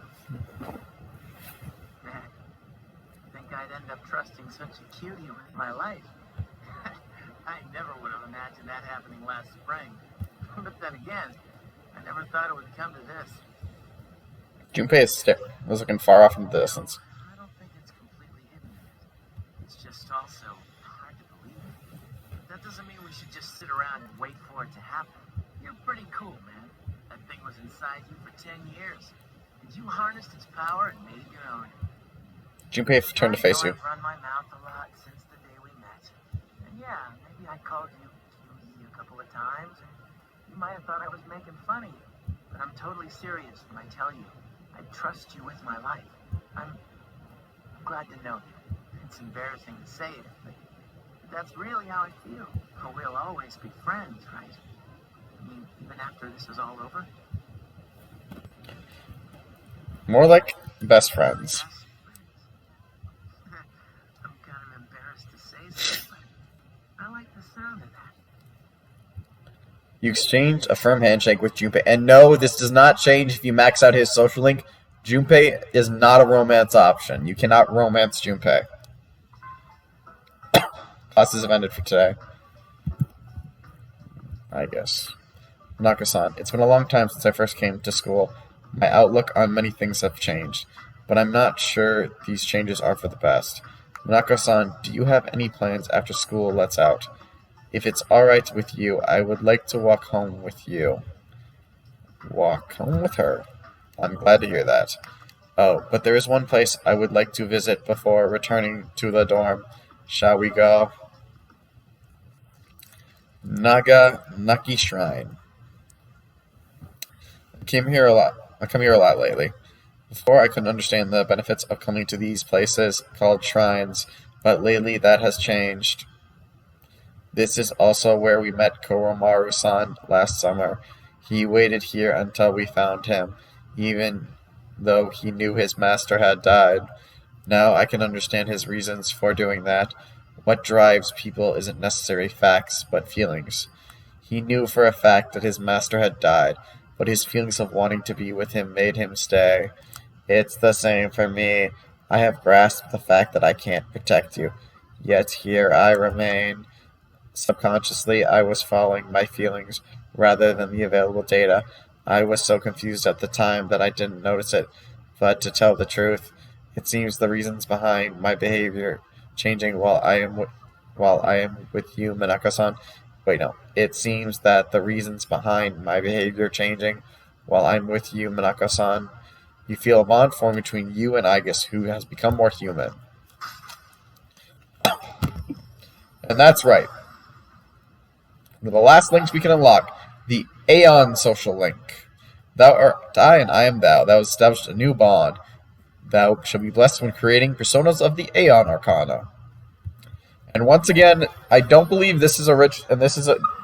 Man, I think I'd end up trusting such a cutie with my life. I never would have imagined that happening last spring. But then again, I never thought it would come to this. Junpei was looking far off into the distance. I don't think it's completely hidden yet. It's just also hard to believe. That doesn't mean we should just sit around and wait for it to happen. You're pretty cool, man. That thing was inside you for 10 years. And you harnessed its power and made it your own. Junpei turned to face you. I've run my mouth a lot since the day we met. And yeah, maybe I called you cutie a couple of times, and you might have thought I was making fun of you. But I'm totally serious when I tell you I trust you with my life. I'm glad to know you. It's embarrassing to say it, but that's really how I feel. We'll always be friends, right? I mean, even after this is all over? More like best friends. Yes, friends. I'm kind of embarrassed to say so, but I like the sound of that. You exchanged a firm handshake with Junpei. And no, this does not change if you max out his social link. Junpei is not a romance option. You cannot romance Junpei. Classes have ended for today. I guess. Naka-san, it's been a long time since I first came to school. My outlook on many things have changed, but I'm not sure these changes are for the best. Naka-san, do you have any plans after school lets out? If it's alright with you, I would like to walk home with you. Walk home with her. I'm glad to hear that. Oh, but there is one place I would like to visit before returning to the dorm. Shall we go? Nagi Shrine. I come here a lot lately. Before, I couldn't understand the benefits of coming to these places called shrines, but lately that has changed. This is also where we met Koromaru-san last summer. He waited here until we found him, even though he knew his master had died. Now I can understand his reasons for doing that. What drives people isn't necessarily facts, but feelings. He knew for a fact that his master had died, but his feelings of wanting to be with him made him stay. It's the same for me. I have grasped the fact that I can't protect you, yet here I remain. Subconsciously, I was following my feelings rather than the available data. I was so confused at the time that I didn't notice it, but to tell the truth, it seems the reasons behind my behavior changing while I am with you, Minako-san. Wait, no. It seems that the reasons behind my behavior changing while I'm with you, Minako-san, you feel a bond form between you and Aigis, who has become more human. And that's right. One of the last links we can unlock, the Aeon social link. Thou art I, and I am thou. Thou hast established a new bond. Thou shall be blessed when creating personas of the Aeon Arcana. And once again, I don't believe this is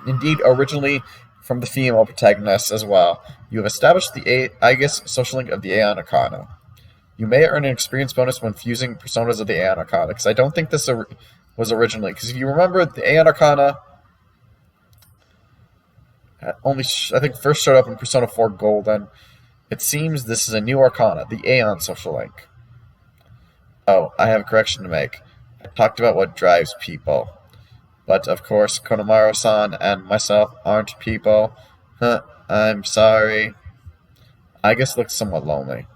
indeed originally from the female protagonist as well. You have established the Aegis social link of the Aeon Arcana. You may earn an experience bonus when fusing personas of the Aeon Arcana, because I don't think this was originally. Because if you remember, the Aeon Arcana only, I think, first showed up in Persona 4 Golden. It seems this is a new Arcana, the Aeon social link. Oh, I have a correction to make. I talked about what drives people. But, of course, Konomaru-san and myself aren't people. I'm sorry. I guess it looks somewhat lonely.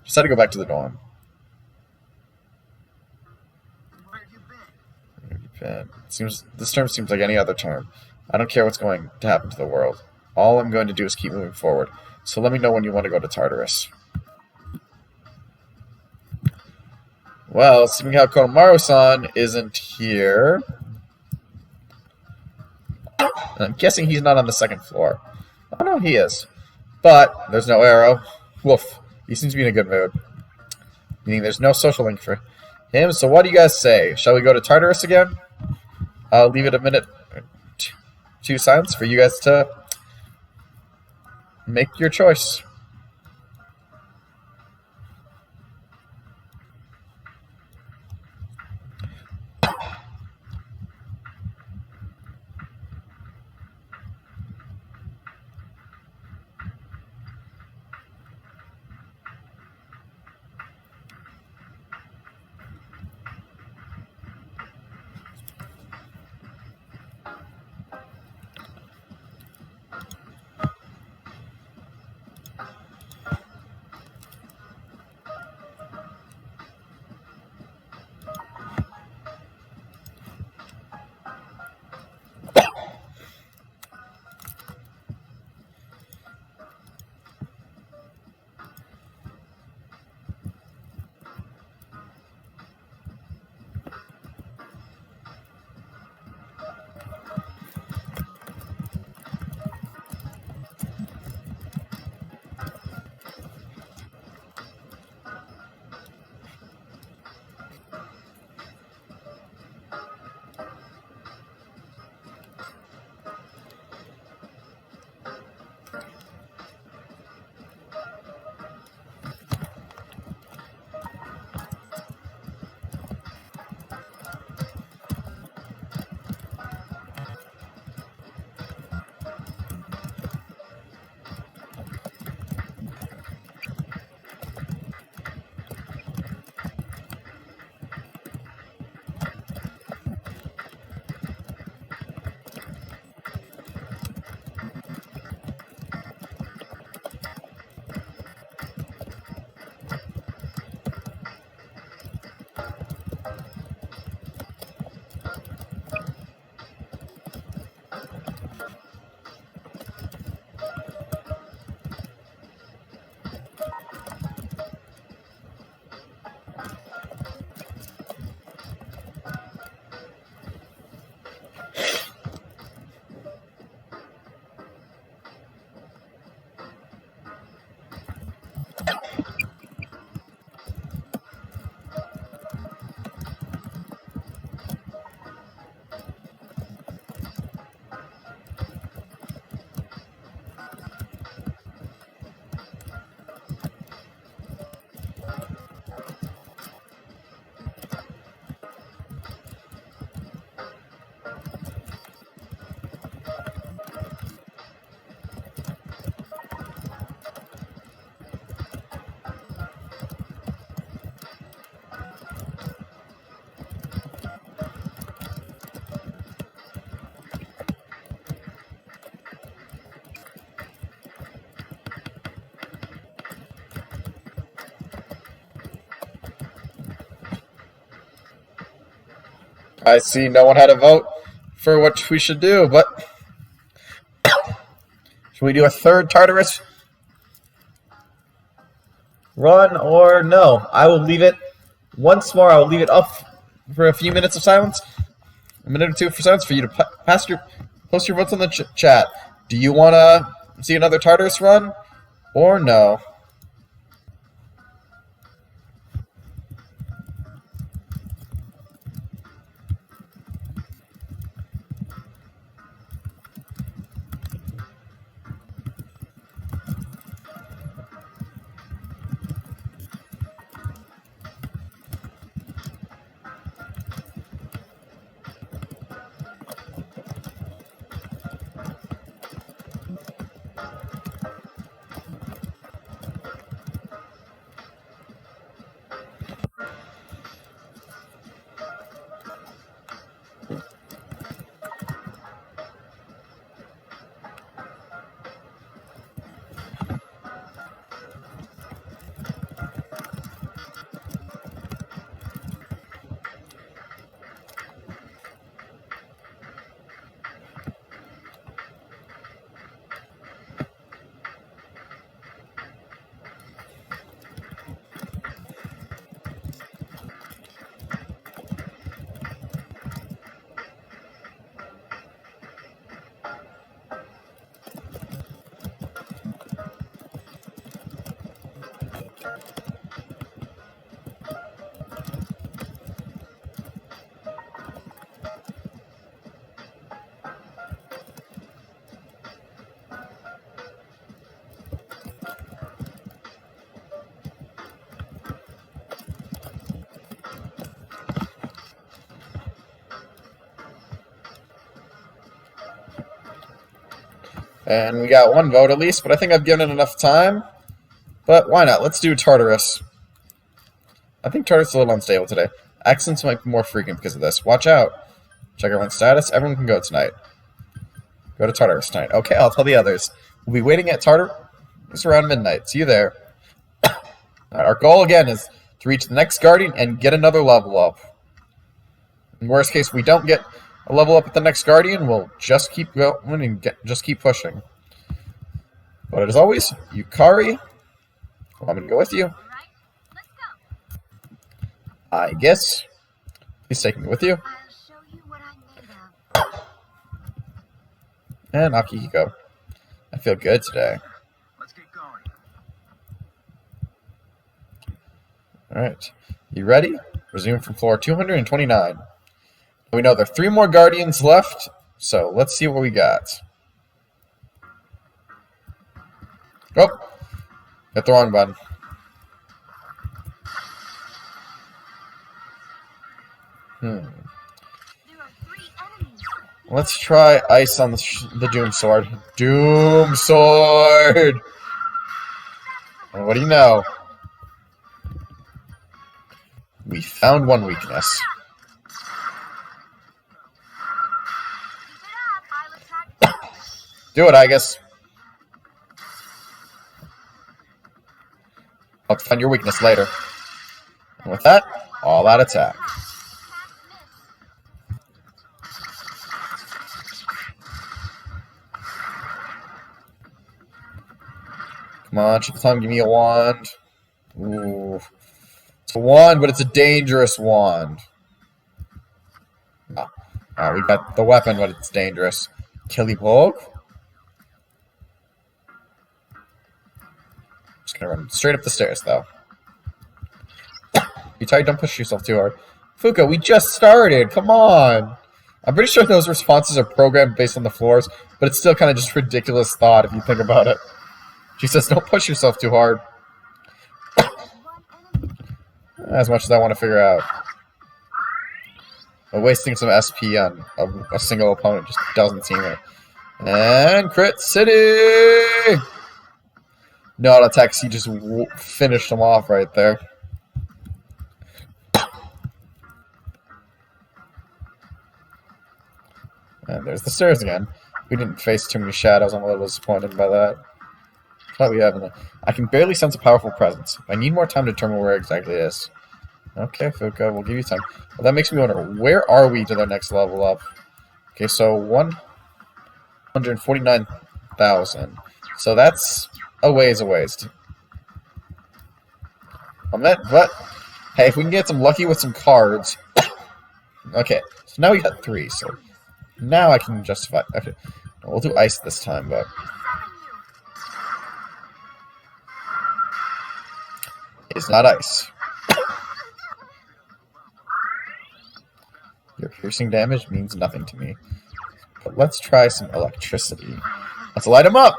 Just had to go back to the dorm. Where have you been? Where have you been? This term seems like any other term. I don't care what's going to happen to the world. All I'm going to do is keep moving forward. So let me know when you want to go to Tartarus. Well, seeing how Konomaru-san isn't here, I'm guessing he's not on the second floor. Oh no, he is. But there's no arrow. Woof. He seems to be in a good mood. Meaning there's no social link for him. So what do you guys say? Shall we go to Tartarus again? I'll leave it a minute or two silence for you guys to make your choice. I see no one had a vote for what we should do, but should we do a third Tartarus run or no? I will leave it once more. I will leave it up for a few minutes of silence, a minute or two for silence for you to post your votes on the chat. Do you want to see another Tartarus run or no? And we got one vote at least, but I think I've given it enough time. But why not? Let's do Tartarus. I think Tartarus is a little unstable today. Accidents might be more frequent because of this. Watch out. Check everyone's status. Everyone can go tonight. Go to Tartarus tonight. Okay, I'll tell the others. We'll be waiting at Tartarus. It's around midnight. See you there. Right, our goal again is to reach the next Guardian and get another level up. In worst case, if we don't get a level up at the next Guardian, we'll just keep going and just keep pushing. But as always, Yukari, well, I'm going to go with you. All right, let's go. I guess. Please take me with you. I'll show you what I'm made of. And Akihiko. I feel good today. Let's get going. Alright. You ready? Resume from floor 229. We know there are 3 more Guardians left, so let's see what we got. Oh! Hit the wrong button. There are 3 enemies. Let's try ice on the Doom Sword. Doom Sword! And what do you know? We found one weakness. Keep it up. I'll attack. Do it, I guess. I'll find your weakness later. And with that, all out attack. Can't Come on, Triple Time, give me a wand. Ooh. It's a wand, but it's a dangerous wand. Oh, we got the weapon, but it's dangerous. Killypoke. Just gonna run straight up the stairs, though. You tired? Don't push yourself too hard. Fuka, we just started. Come on. I'm pretty sure those responses are programmed based on the floors, but it's still kind of just ridiculous thought if you think about it. She says, don't push yourself too hard. As much as I want to figure out. But wasting some SP on a single opponent just doesn't seem it. And Crit City! No, attack C just finished him off right there. And there's the stairs again. We didn't face too many shadows. I'm a little disappointed by that. Thought we have. I can barely sense a powerful presence. I need more time to determine where exactly it is. Okay, Fuka, we'll give you time. Well, that makes me wonder, where are we to the next level up? Okay, so 149,000. So that's a ways away. But hey, if we can get some lucky with some cards. Okay, so now we got 3, so now I can justify. Okay, we'll do ice this time, but it's not ice. Your piercing damage means nothing to me. But let's try some electricity. Let's light him up!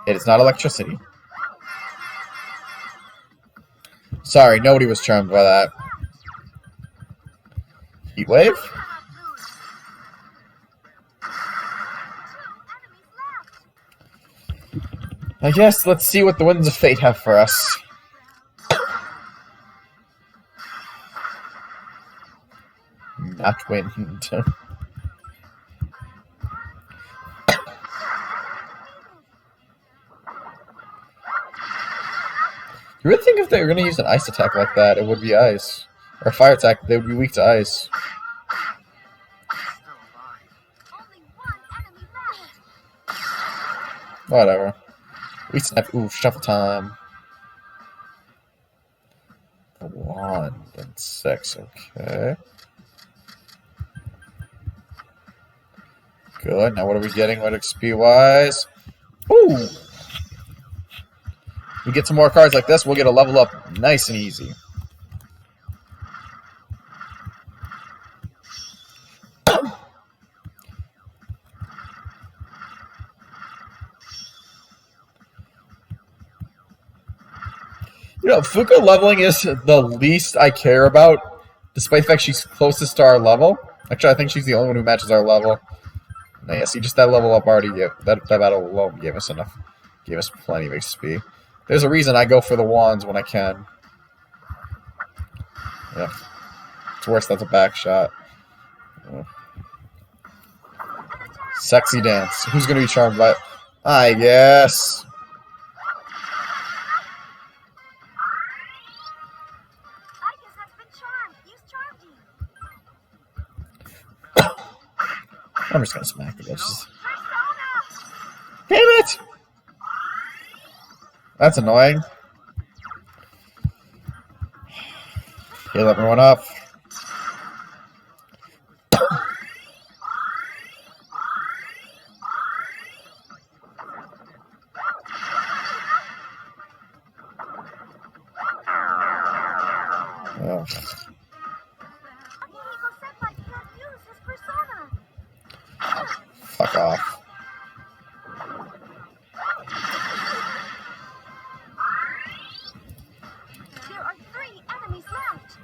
It is not electricity. Sorry, nobody was charmed by that. Heat wave? I guess let's see what the Winds of Fate have for us. Not wind. You really think if they were going to use an ice attack like that, it would be ice? Or a fire attack, they would be weak to ice. Whatever. We snap. Ooh, shuffle time. 1 and 6. Okay. Good. Now what are we getting? What XP wise? Ooh! We get some more cards like this, we'll get a level up nice and easy. You know, Fuka leveling is the least I care about, despite the fact she's closest to our level. Actually, I think she's the only one who matches our level. No, yeah, see, just that level up already, that battle alone gave us enough. Gave us plenty of XP. There's a reason I go for the wands when I can. Yeah. It's worse, that's a back shot. Oh. Sexy dance. Who's going to be charmed by it? I guess. I'm just gonna smack the bitches. Damn it! That's annoying. Heal everyone up. Oh. Fuck off. There are 3 enemies left.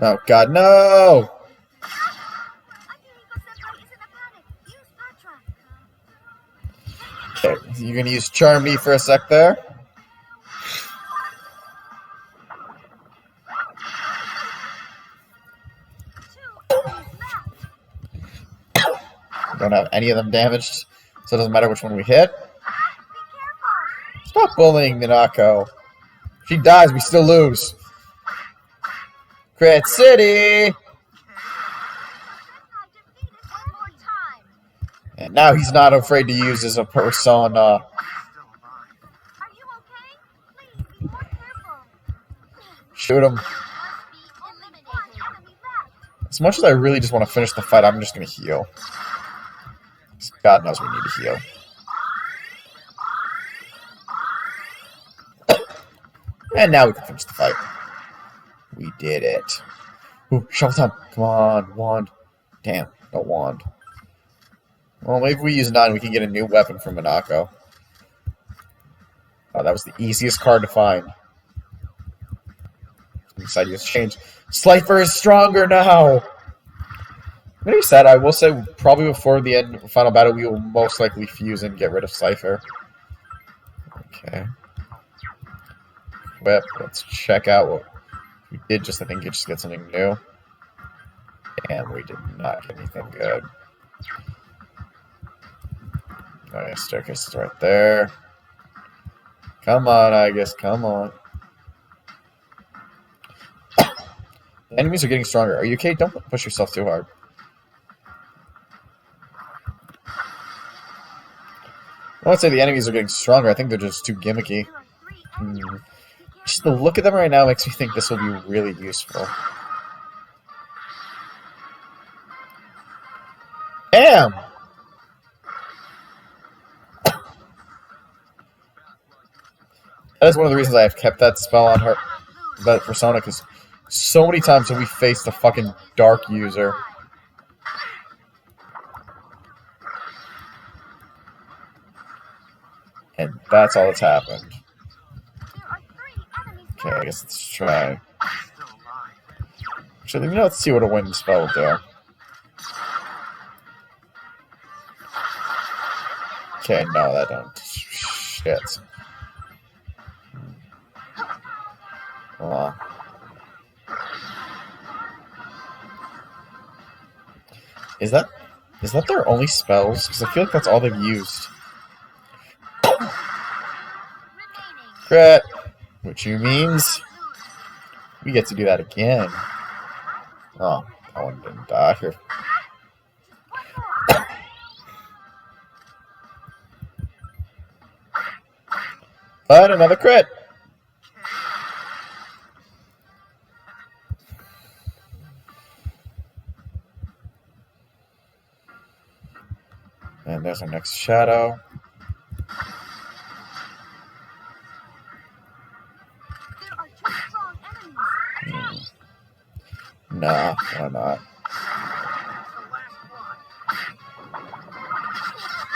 Oh god, no! Okay, you're gonna use Charm Me for a sec there. Don't have any of them damaged, so it doesn't matter which one we hit. Stop bullying Minako. If she dies, we still lose. Crit City! And now he's not afraid to use his persona. Are you okay? Please be more careful. Shoot him. As much as I really just want to finish the fight, I'm just going to heal. God knows we need to heal. And now we can finish the fight. We did it. Ooh, shovel time. Come on, wand. Damn, no wand. Well, maybe if we use 9, we can get a new weapon from Minako. Oh, that was the easiest card to find. Decide to change. Slifer is stronger now! I'm gonna be sad. I will say, probably before the end of the final battle, we will most likely fuse and get rid of Slifer. Okay. Whip. Let's check out what we did. Just, I think, just get something new. And we did not get anything good. Oh yeah, staircase is right there. Come on, I guess. Come on. The enemies are getting stronger. Are you okay? Don't push yourself too hard. I won't say the enemies are getting stronger. I think they're just too gimmicky. Just the look at them right now makes me think this will be really useful. Damn! That is one of the reasons I have kept that spell on her, that persona, because so many times have we faced a fucking dark user. And that's all that's happened. Okay, I guess let's try. Actually, let's see what a wind spell will do. Okay, no, that don't. Shit. Is that their only spells? Because I feel like that's all they've used. Crit, which means we get to do that again. Oh, that one didn't die here. But another crit. And there's our next shadow. Why not?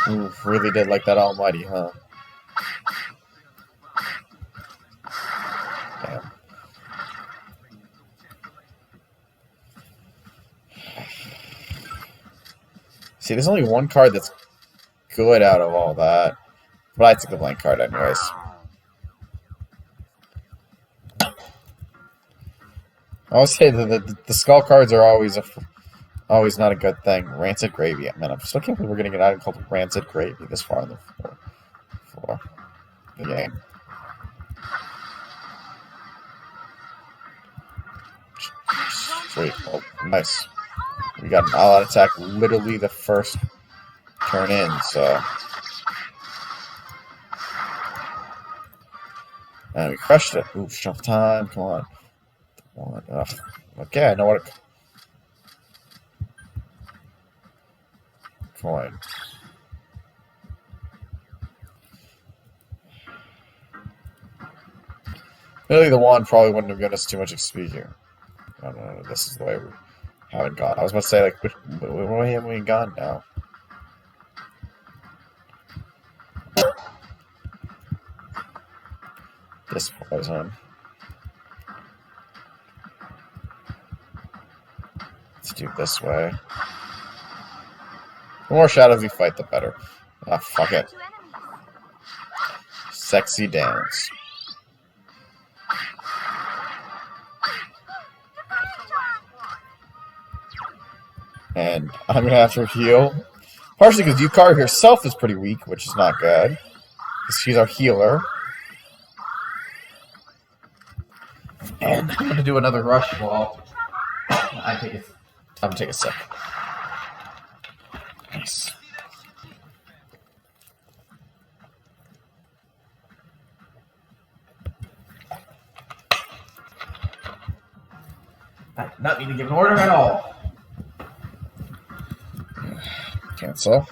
Ooh, really did like that almighty, huh? Damn. See, there's only one card that's good out of all that. But I took the blank card anyways. I always say that the skull cards are always not a good thing. Rancid Gravy. Man, I'm still can't believe we're getting an item called Rancid Gravy this far in for the game. Sweet. Oh, nice. We got an all-out attack literally the first turn in, so. And we crushed it. Ooh, shuffle time. Come on. Okay, I know what it. Coin. Really, the wand probably wouldn't have given us too much XP here. No, this is the way we haven't gone. I was about to say, like, which way have we gone now? This poison. Let's do it this way. The more shadows we fight, the better. Ah, fuck it. Sexy dance. And I'm gonna have to heal. Partially because Yukari herself is pretty weak, which is not good. Because she's our healer. And I'm gonna do another rush while I'm gonna take a sip. Nice. I did not need to give an order at all. Cancel.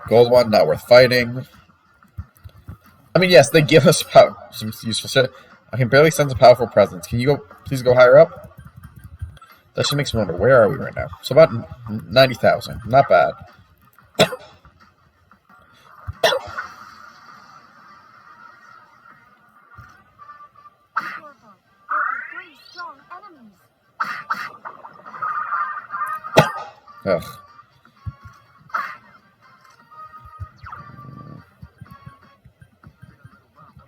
Gold one, not worth fighting. I mean, yes, they give us some useful shit. I can barely sense a powerful presence. Can you please go higher up? That just makes me wonder, where are we right now? So about 90,000. Not bad. Ugh.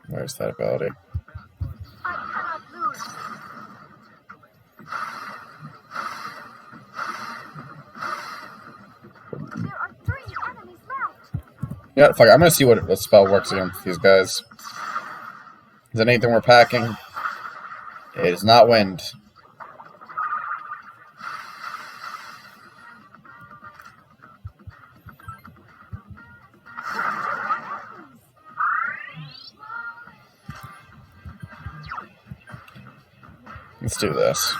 Where's that ability? Yeah, fuck it. I'm gonna see what spell works against these guys. Is it anything we're packing? It is not wind. Let's do this.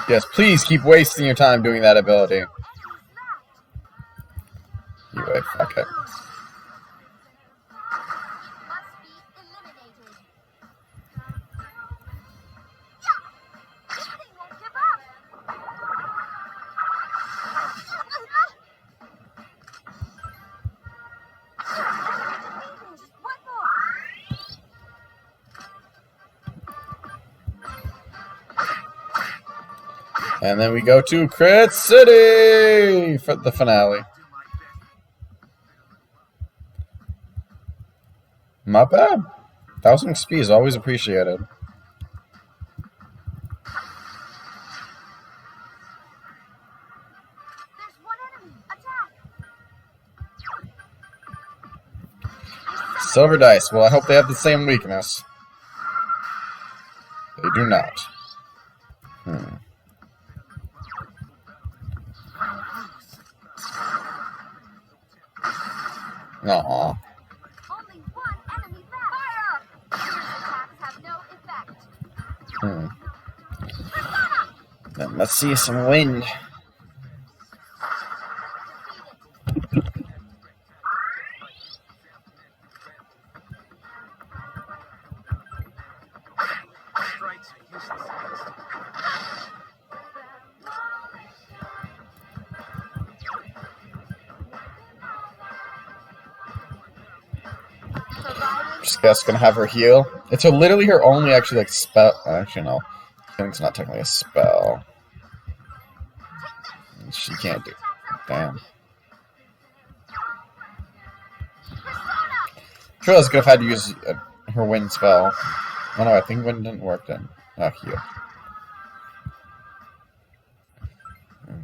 Yes, please keep wasting your time doing that ability. You wait, fuck it. And then we go to Crit City for the finale. Not bad. 1,000 XP is always appreciated. Silver dice. Well, I hope they have the same weakness. They do not. Aww. Only one enemy left. Fire! Attacks have no effect. Then let's see some wind. useless against you. Just guess gonna have her heal. It's literally her only actually like spell. Actually, no. Healing's not technically a spell. She can't do. Damn. Trilla's could have had to use her wind spell. Oh no, I think wind didn't work then. Oh, heal.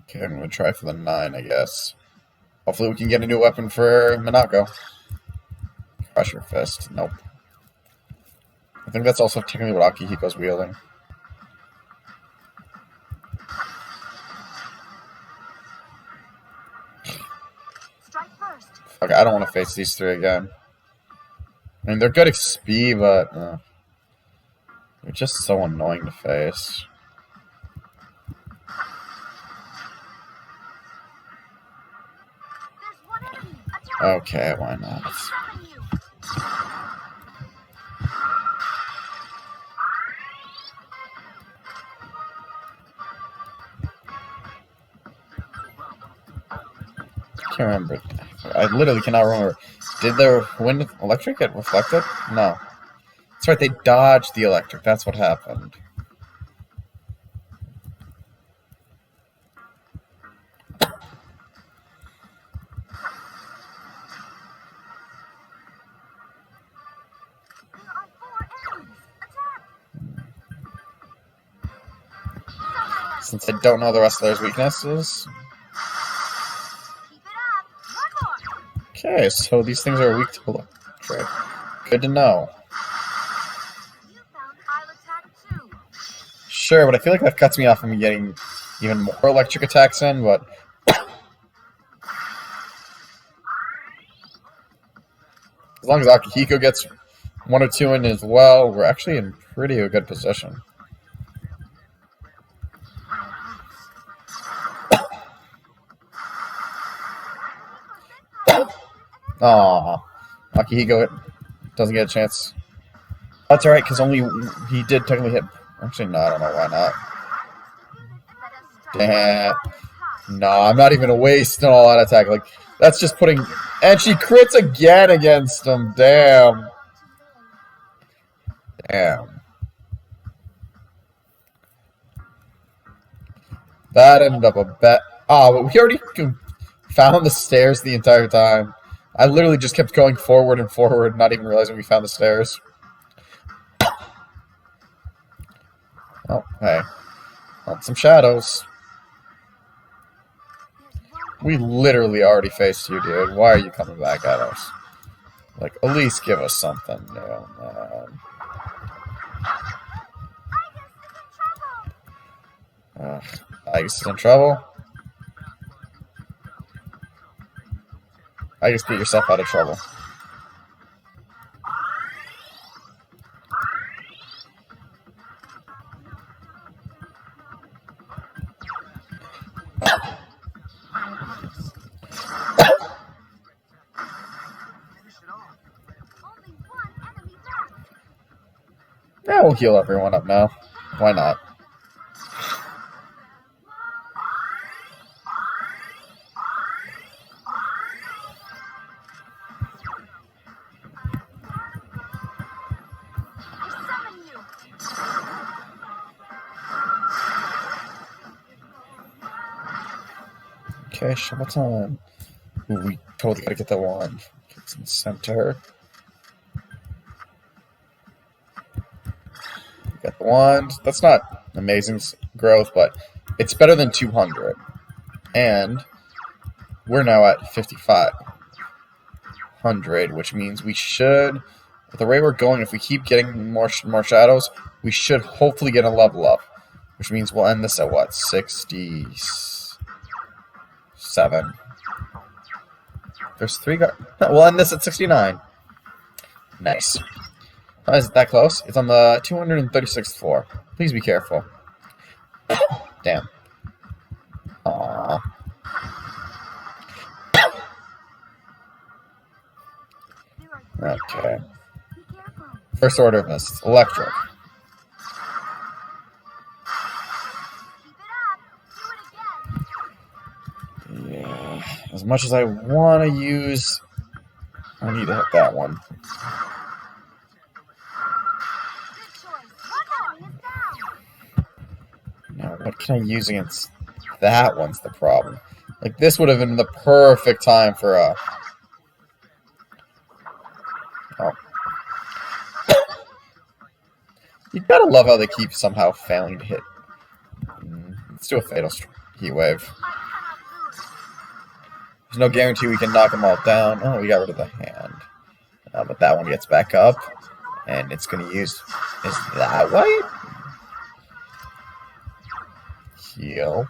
Okay, I'm gonna try for the 9, I guess. Hopefully we can get a new weapon for Minako. Pressure Fist. Nope. I think that's also technically what Akihiko's wielding. Strike first. Fuck, I don't want to face these 3 again. I mean, they're good XP, but they're just so annoying to face. There's one enemy. Attack. Okay, why not? Summon you. I can't remember. I literally cannot remember. Did the wind electric get reflected? No. That's right, they dodged the electric. That's what happened. There are 4 enemies. Attack. Since I don't know the wrest of their weaknesses. Keep it up. One more. Okay, so these things are weak to electric. Good to know. You found I'll attack too. Sure, but I feel like that cuts me off from me getting even more electric attacks in, but... As long as Akihiko gets 1 or 2 in as well, we're actually in pretty a good position. Aww. Akihiko doesn't get a chance. That's alright, because only he did technically hit... Actually, no, I don't know why not. Damn. No, I'm not even wasting all that attack. Like, that's just putting... And she crits again against him. Damn. Damn. That ended up a bet. Oh, but we already found the stairs the entire time. I literally just kept going forward and forward, not even realizing we found the stairs. Oh, hey. Want some shadows. We literally already faced you, dude. Why are you coming back at us? Like, at least give us something new, man. Ice is in trouble. I just get yourself out of trouble. Only one enemy left. Yeah, we'll heal everyone up now. Why not? I summon you. Okay, shovel time. Ooh, we totally gotta get that wand. It's in the center. Got the wand. That's not amazing growth, but it's better than 200. And we're now at 5,500, which means we should, with the way we're going, if we keep getting more shadows, we should hopefully get a level up. Which means we'll end this at what? 67. There's 3 guards. We'll end this at 69. Nice. Oh, is it that close? It's on the 236th floor. Please be careful. Damn. Aww. There are 3 Okay. enemies. Be careful. First order of this. Electric. As much as I want to use... I need to hit that one. Good choice. One enemy is down. Now, what can I use against that one's the problem. Like, this would have been the perfect time for a... Oh. You gotta love how they keep somehow failing to hit. Let's do a Fatal Heat Wave. There's no guarantee we can knock them all down. Oh, we got rid of the hand. But that one gets back up. And it's going to use... Is that white? Heal.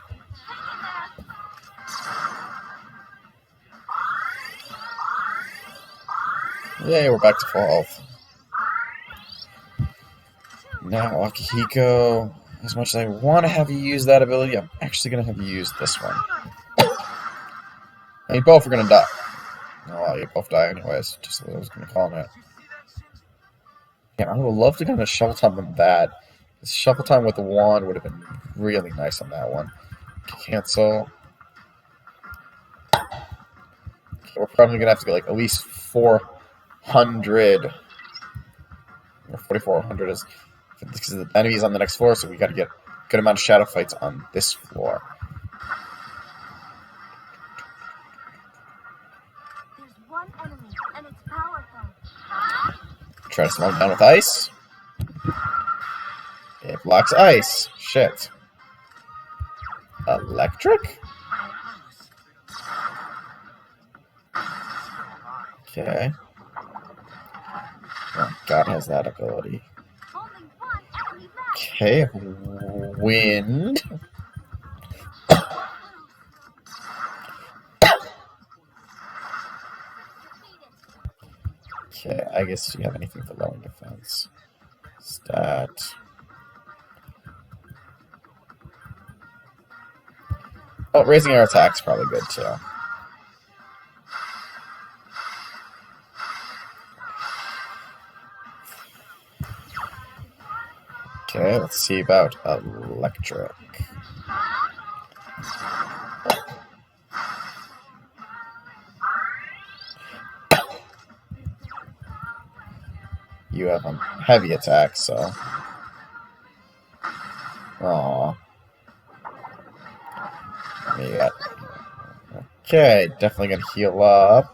Yay, we're back to full health. Now, Akihiko. As much as I want to have you use that ability, I'm actually going to have you use this one. And you both are going to die. Oh, you both die anyways. Just what I was going to call it. Yeah, I would love to go into Shuffle Time with that. Shuffle Time with the wand would have been really nice on that one. Cancel. Okay, we're probably going to have to get like at least 400. Or 4,400 is... Because the enemy's on the next floor, so we got to get a good amount of shadow fights on this floor. There's one enemy, and it's powerful. Try to slow him down with ice. It blocks ice. Shit. Electric? Okay. Oh, God has that ability. Only one enemy left. Okay, wind. Okay, I guess you have anything for lowering defense. Stat. Oh, raising our attack's probably good too. Okay, let's see about electric. You have a heavy attack, so... Aww. Yeah. Okay, definitely gonna heal up.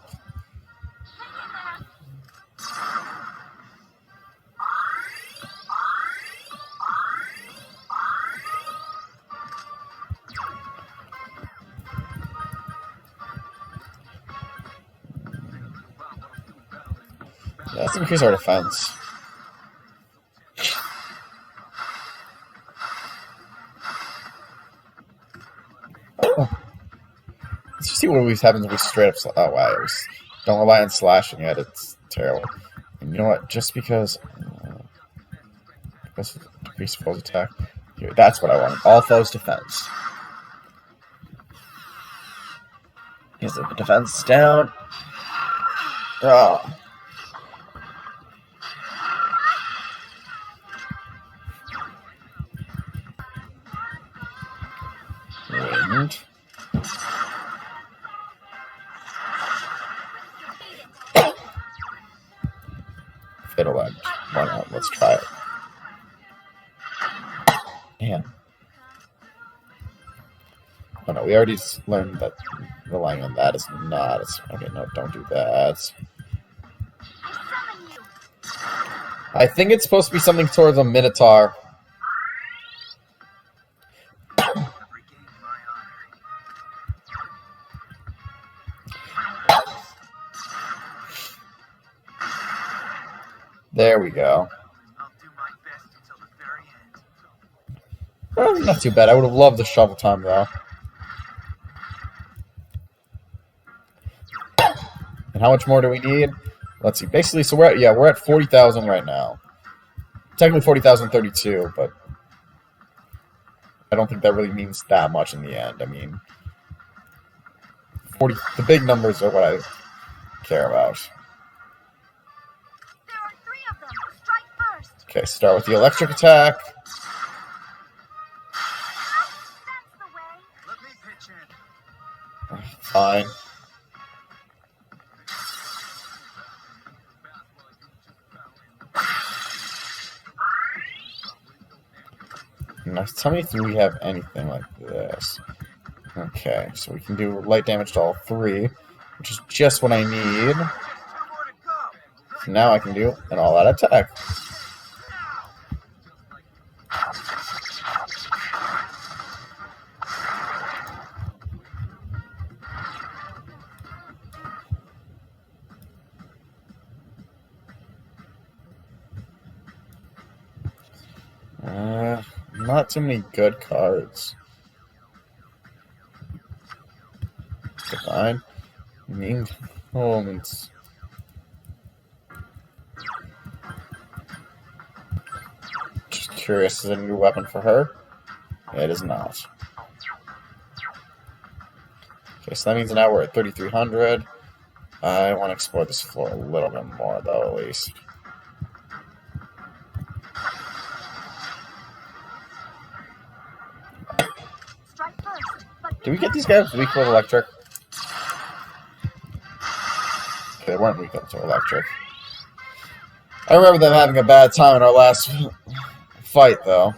Yeah, let's increase our defense. Oh. Let's just see what always happens if we straight up... Oh, wow. Don't rely on slashing yet. It's terrible. And you know what? Just because... Because of decreased foes attack. Here, that's what I want. All foes defense. Here's the defense down. Oh. Wind. Fatal Edge. Why not? Let's try it. Damn. Oh no, we already learned that relying on that is not... Okay, no, don't do that. I think it's supposed to be something towards a Minotaur. There we go. Well, not too bad. I would have loved the Shovel Time, though. And how much more do we need? Let's see. Basically, so we're at 40,000 right now. Technically 40,032, but I don't think that really means that much in the end. I mean, 40. The big numbers are what I care about. There are 3 of them. Strike first. Okay, start with the electric attack. That's the way. Let me pitch in. Fine. Now, tell me if we have anything like this. Okay, so we can do light damage to all three, which is just what I need. So now I can do an all-out attack. Not too many good cards. Divine. Mean moments. Just curious, is it a new weapon for her? It is not. Okay, so that means now we're at 3,300. I want to explore this floor a little bit more, though, at least. Do we get these guys weak with electric? Okay, they weren't weak to electric. I remember them having a bad time in our last fight, though.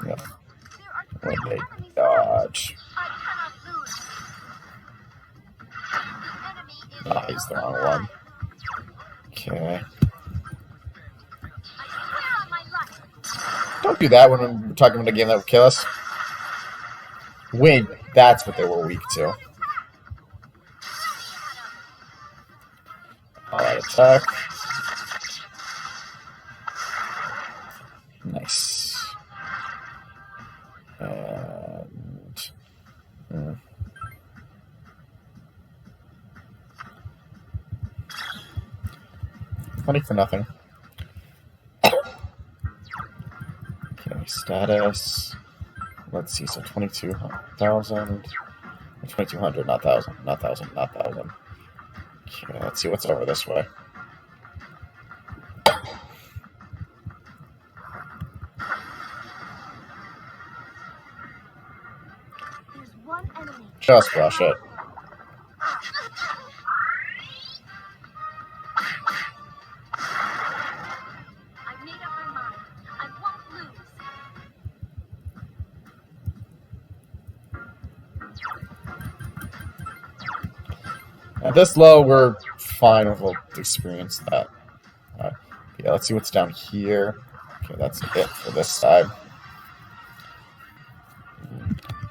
Yep. When they dodge. Ah, he's the wrong one. Okay. Don't do that when we're talking about a game that would kill us. Win. That's what they were weak to. Alright, attack. Nice. And... Money for nothing. Status. Let's see. So 22,000. 2,200. Not 1,000. Not 1,000. Not 1,000. Okay. Let's see what's over this way. There's one enemy. Just rush it. At this low, we're fine. We'll experience that. Yeah, let's see what's down here. Okay, that's it for this side.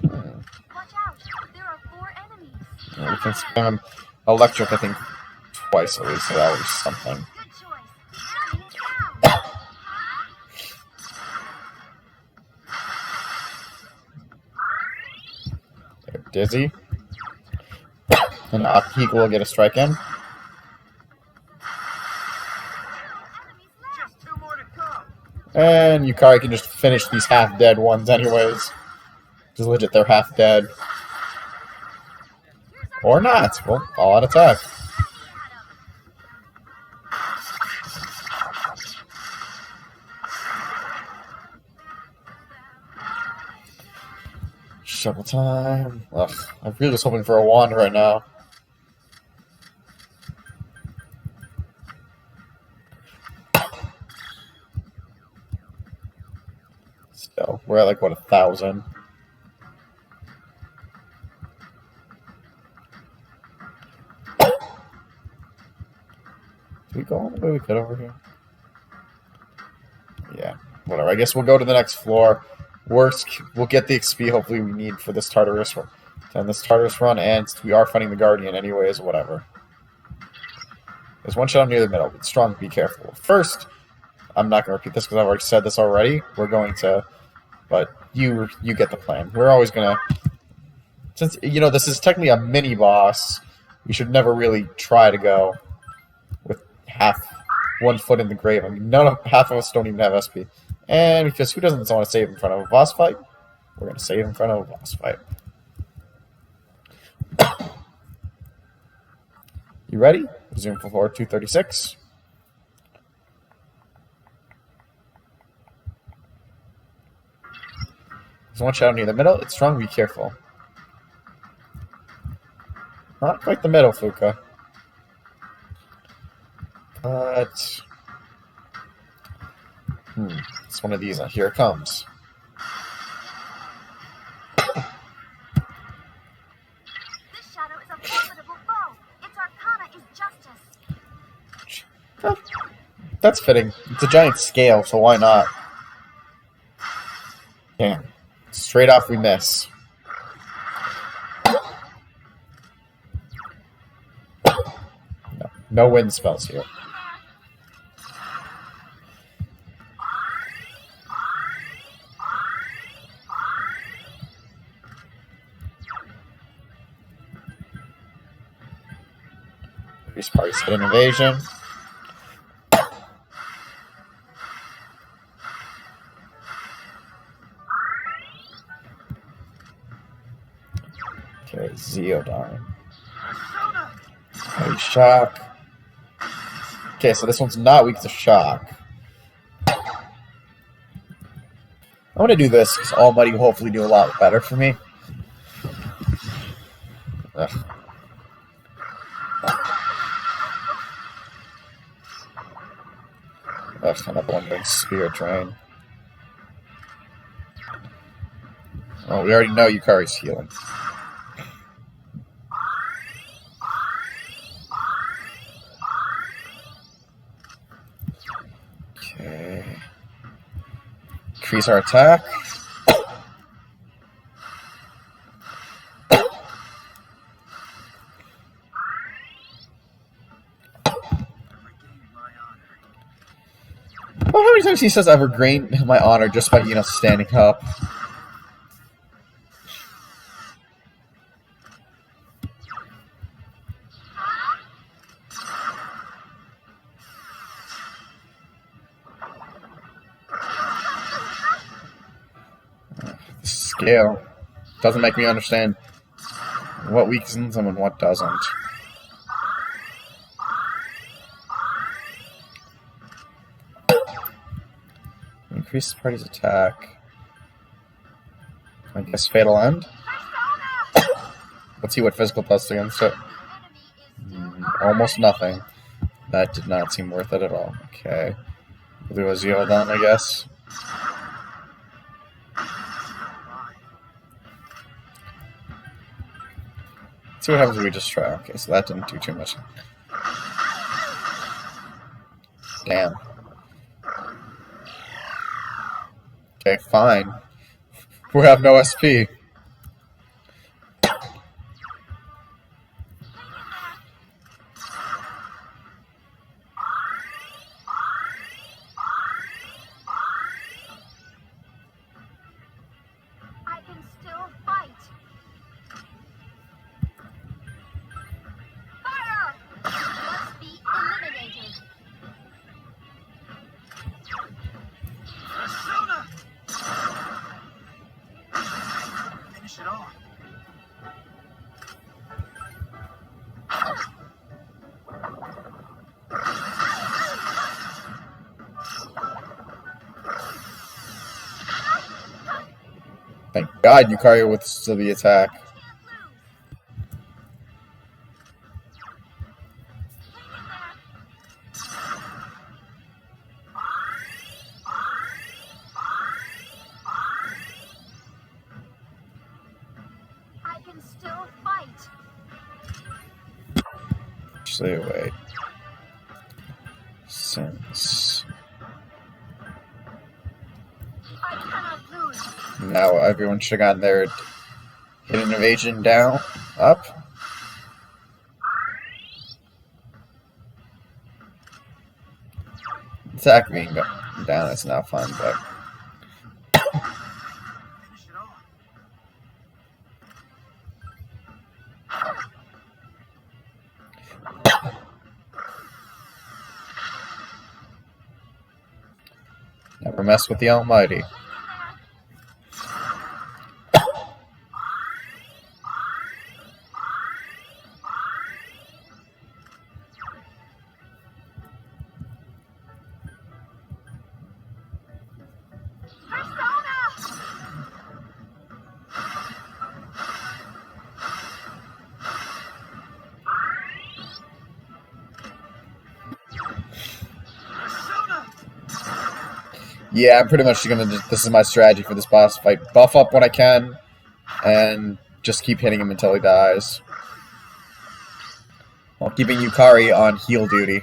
Watch out! There are 4 enemies. Yeah, we can spam electric, I think, twice at least, so that was something. Good choice. Enemy is down. They're dizzy. And Akihiko will get a strike in. And Yukari can just finish these half-dead ones anyways. Just legit, they're half-dead. Or not. Well, all-out attack. Shovel time. Ugh, I'm really just hoping for a wand right now. Still, we're at like, what, 1,000? Did we go all the way we could over here? Yeah, whatever. I guess we'll go to the next floor. Worst, we'll get the XP hopefully we need for this Tartarus run. And this Tartarus run, and we are fighting the Guardian anyways, whatever. There's one shot near the middle. But strong, be careful. First, I'm not going to repeat this because I've already said this already. We're going to, but you get the plan. We're always going to, since, you know, this is technically a mini-boss, we should never really try to go with one foot in the grave. I mean, half of us don't even have SP. And because who doesn't want to save in front of a boss fight? We're going to save in front of a boss fight. You ready? Zoom for floor 236. There's one shadow near the middle. It's strong. Be careful. Not quite the middle, Fuka. But It's one of these. Here it comes. This shadow is a formidable foe. Its arcana is justice. Huh. That's fitting. It's a giant scale, so why not? Damn. Straight off we miss. No wind spells here. These parties hit an evasion. Okay, Zeodarn. Heavy shock. Okay, so this one's not weak to shock. I want to do this because Almighty will hopefully do a lot better for me. Ugh. Another one doing Spirit Drain. Oh, we already know Yukari's healing. Okay. Increase our attack. Well, how many times he says I've regained my honor just by, standing up? The scale doesn't make me understand what weakens them and what doesn't. Increase the party's attack. I guess Fatal End? Let's see what physical does against it. Almost nothing. That did not seem worth it at all. Okay. We'll do a Zeodarn, I guess. Let's see what happens if we just try. Okay, so that didn't do too much. Damn. Okay, fine. We have no SP. I can still fight. Fire! Must be eliminated. Persona! Finish it off. Thank God Yukari withstood the attack. I can still fight. Stay away. Since I cannot lose. now everyone should have gotten their hidden evasion down, up. Attack being down is not fun, but Finish it off. never mess with the Almighty. Persona! Persona! Yeah, I'm pretty much gonna just, this is my strategy for this boss fight. Buff up when I can, and just keep hitting him until he dies. While keeping Yukari on heal duty.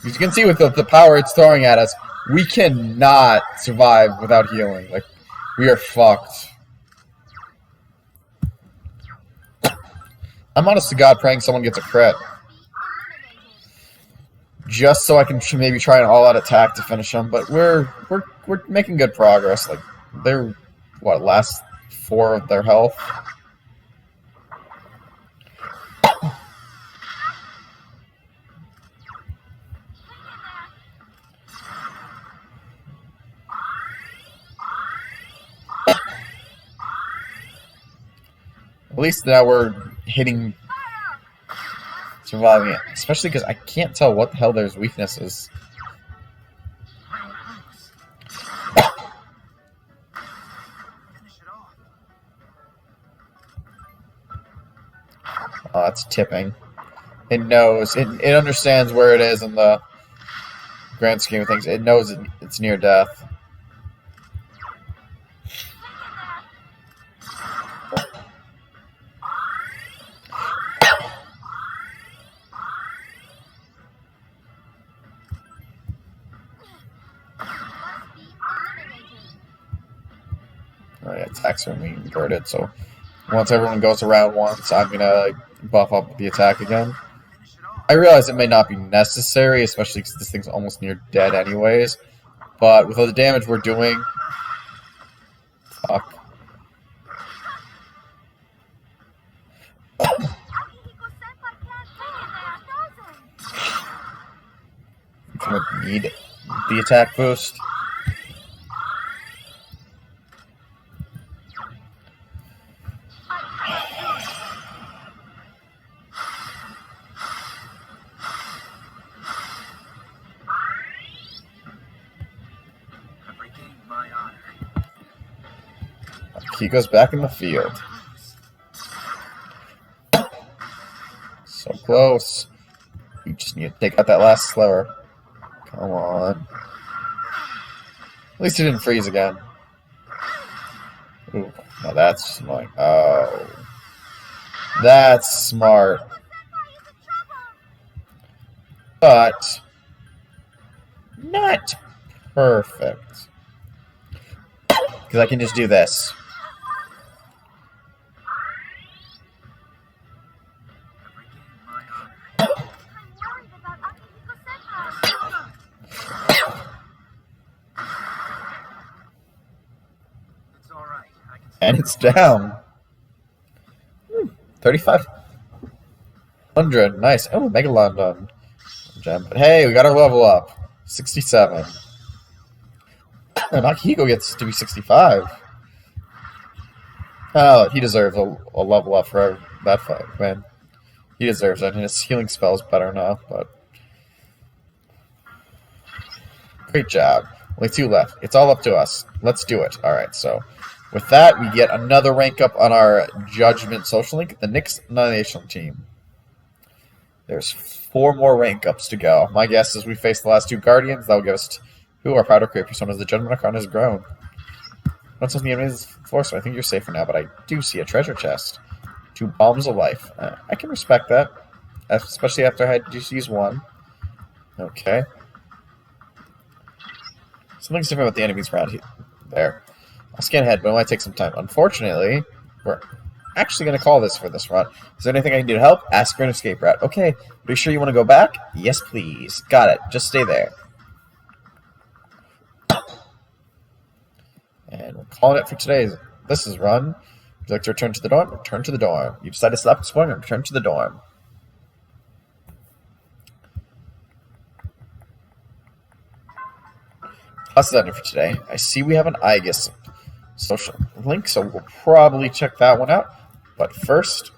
As you can see with the power it's throwing at us, we cannot survive without healing. Like, we are fucked. I'm honest to God praying someone gets a crit. Just so I can maybe try an all-out attack to finish them, but we're making good progress. Like, they're, what, last 4 of their health? At least now we're hitting, surviving it. Especially because I can't tell what the hell their weakness is. Oh, it's tipping. It knows. It understands where it is in the grand scheme of things. It knows it's near death. Alright, attacks are being inverted, so once everyone goes around once, I'm gonna buff up the attack again. I realize it may not be necessary, especially because this thing's almost near dead anyways, but with all the damage we're doing... Fuck. I'm gonna need the attack boost. He goes back in the field. So close. You just need to take out that last sliver. Come on. At least he didn't freeze again. Ooh, now that's just annoying. Oh. That's smart. But not perfect. Because I can just do this. And it's down. 3,500. Nice. Oh, Megalodon gem. But hey, we got our level up. 67. And Akihiko gets to be 65. Oh, he deserves a level up for that fight, man. He deserves it. And his healing spell is better now, but... Great job. Only 2 left. It's all up to us. Let's do it. Alright, so... With that, we get another rank up on our Judgment Social Link, the Nyx Annihilation Team. There's 4 more rank ups to go. My guess is we face the last 2 Guardians. That'll give us our Powder Crate personas. The Judgment Archon has grown. Not supposed to be enemies floor, so I think you're safe for now, but I do see a treasure chest. 2 Bombs of Life. I can respect that, especially after I had to use 1. Okay. Something's different about the enemies around here. There. I'll scan ahead, but it might take some time. Unfortunately, we're actually going to call this for this run. Is there anything I can do to help? Ask for an escape route. Okay. Are you sure you want to go back? Yes, please. Got it. Just stay there. And we're calling it for today's. This is run. Would you like to return to the dorm? Return to the dorm. You decided to stop exploring and return to the dorm. That's the end for today. I see we have an Aegis social link, so we'll probably check that one out. But first,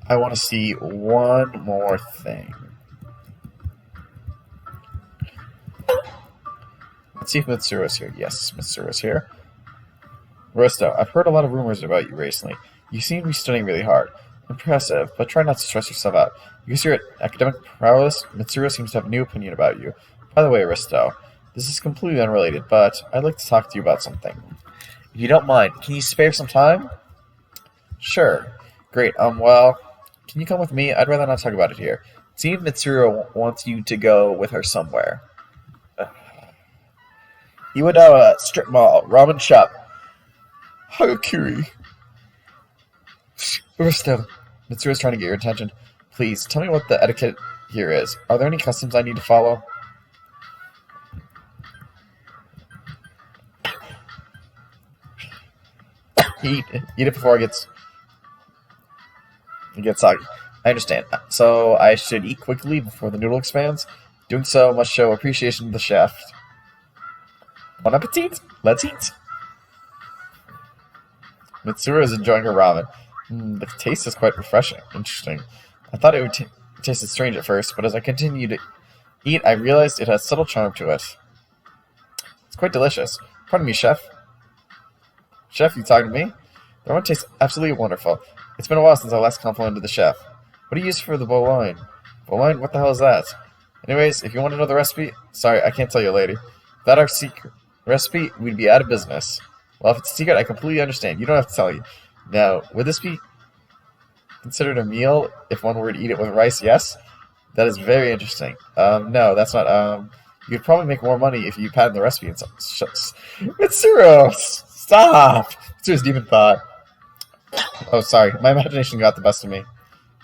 I want to see one more thing. Let's see if Mitsuru's here. Yes, Mitsuru's here. Risto, I've heard a lot of rumors about you recently. You seem to be studying really hard. Impressive, but try not to stress yourself out. Because you're at academic prowess, Mitsuru seems to have a new opinion about you. By the way, Aristo, this is completely unrelated, but I'd like to talk to you about something. If you don't mind, can you spare some time? Sure. Great, well, can you come with me? I'd rather not talk about it here. It seems Mitsuru wants you to go with her somewhere. Iwadawa, strip mall, ramen shop. Hagakuri. Aristo, Mitsuru's trying to get your attention. Please, tell me what the etiquette here is. Are there any customs I need to follow? Eat it before it gets soggy. I understand. So I should eat quickly before the noodle expands? Doing so must show appreciation to the chef. Bon appetit! Let's eat! Mitsuru is enjoying her ramen. The taste is quite refreshing. Interesting. I thought it would tasted strange at first, but as I continued to eat, I realized it has subtle charm to it. It's quite delicious. Pardon me, chef. Chef, you talking to me? The ramen tastes absolutely wonderful. It's been a while since I last complimented the chef. What do you use for the bouillon? Bouillon? What the hell is that? Anyways, if you want to know the recipe, sorry, I can't tell you, lady. Without our secret recipe, we'd be out of business. Well, if it's a secret, I completely understand. You don't have to tell you. Now, would this be considered a meal if one were to eat it with rice? Yes? That is very interesting. No, that's not, you'd probably make more money if you patented the recipe and shucks. Mitsuru! Stop! Mitsuru's demon thought. Oh, sorry. My imagination got the best of me.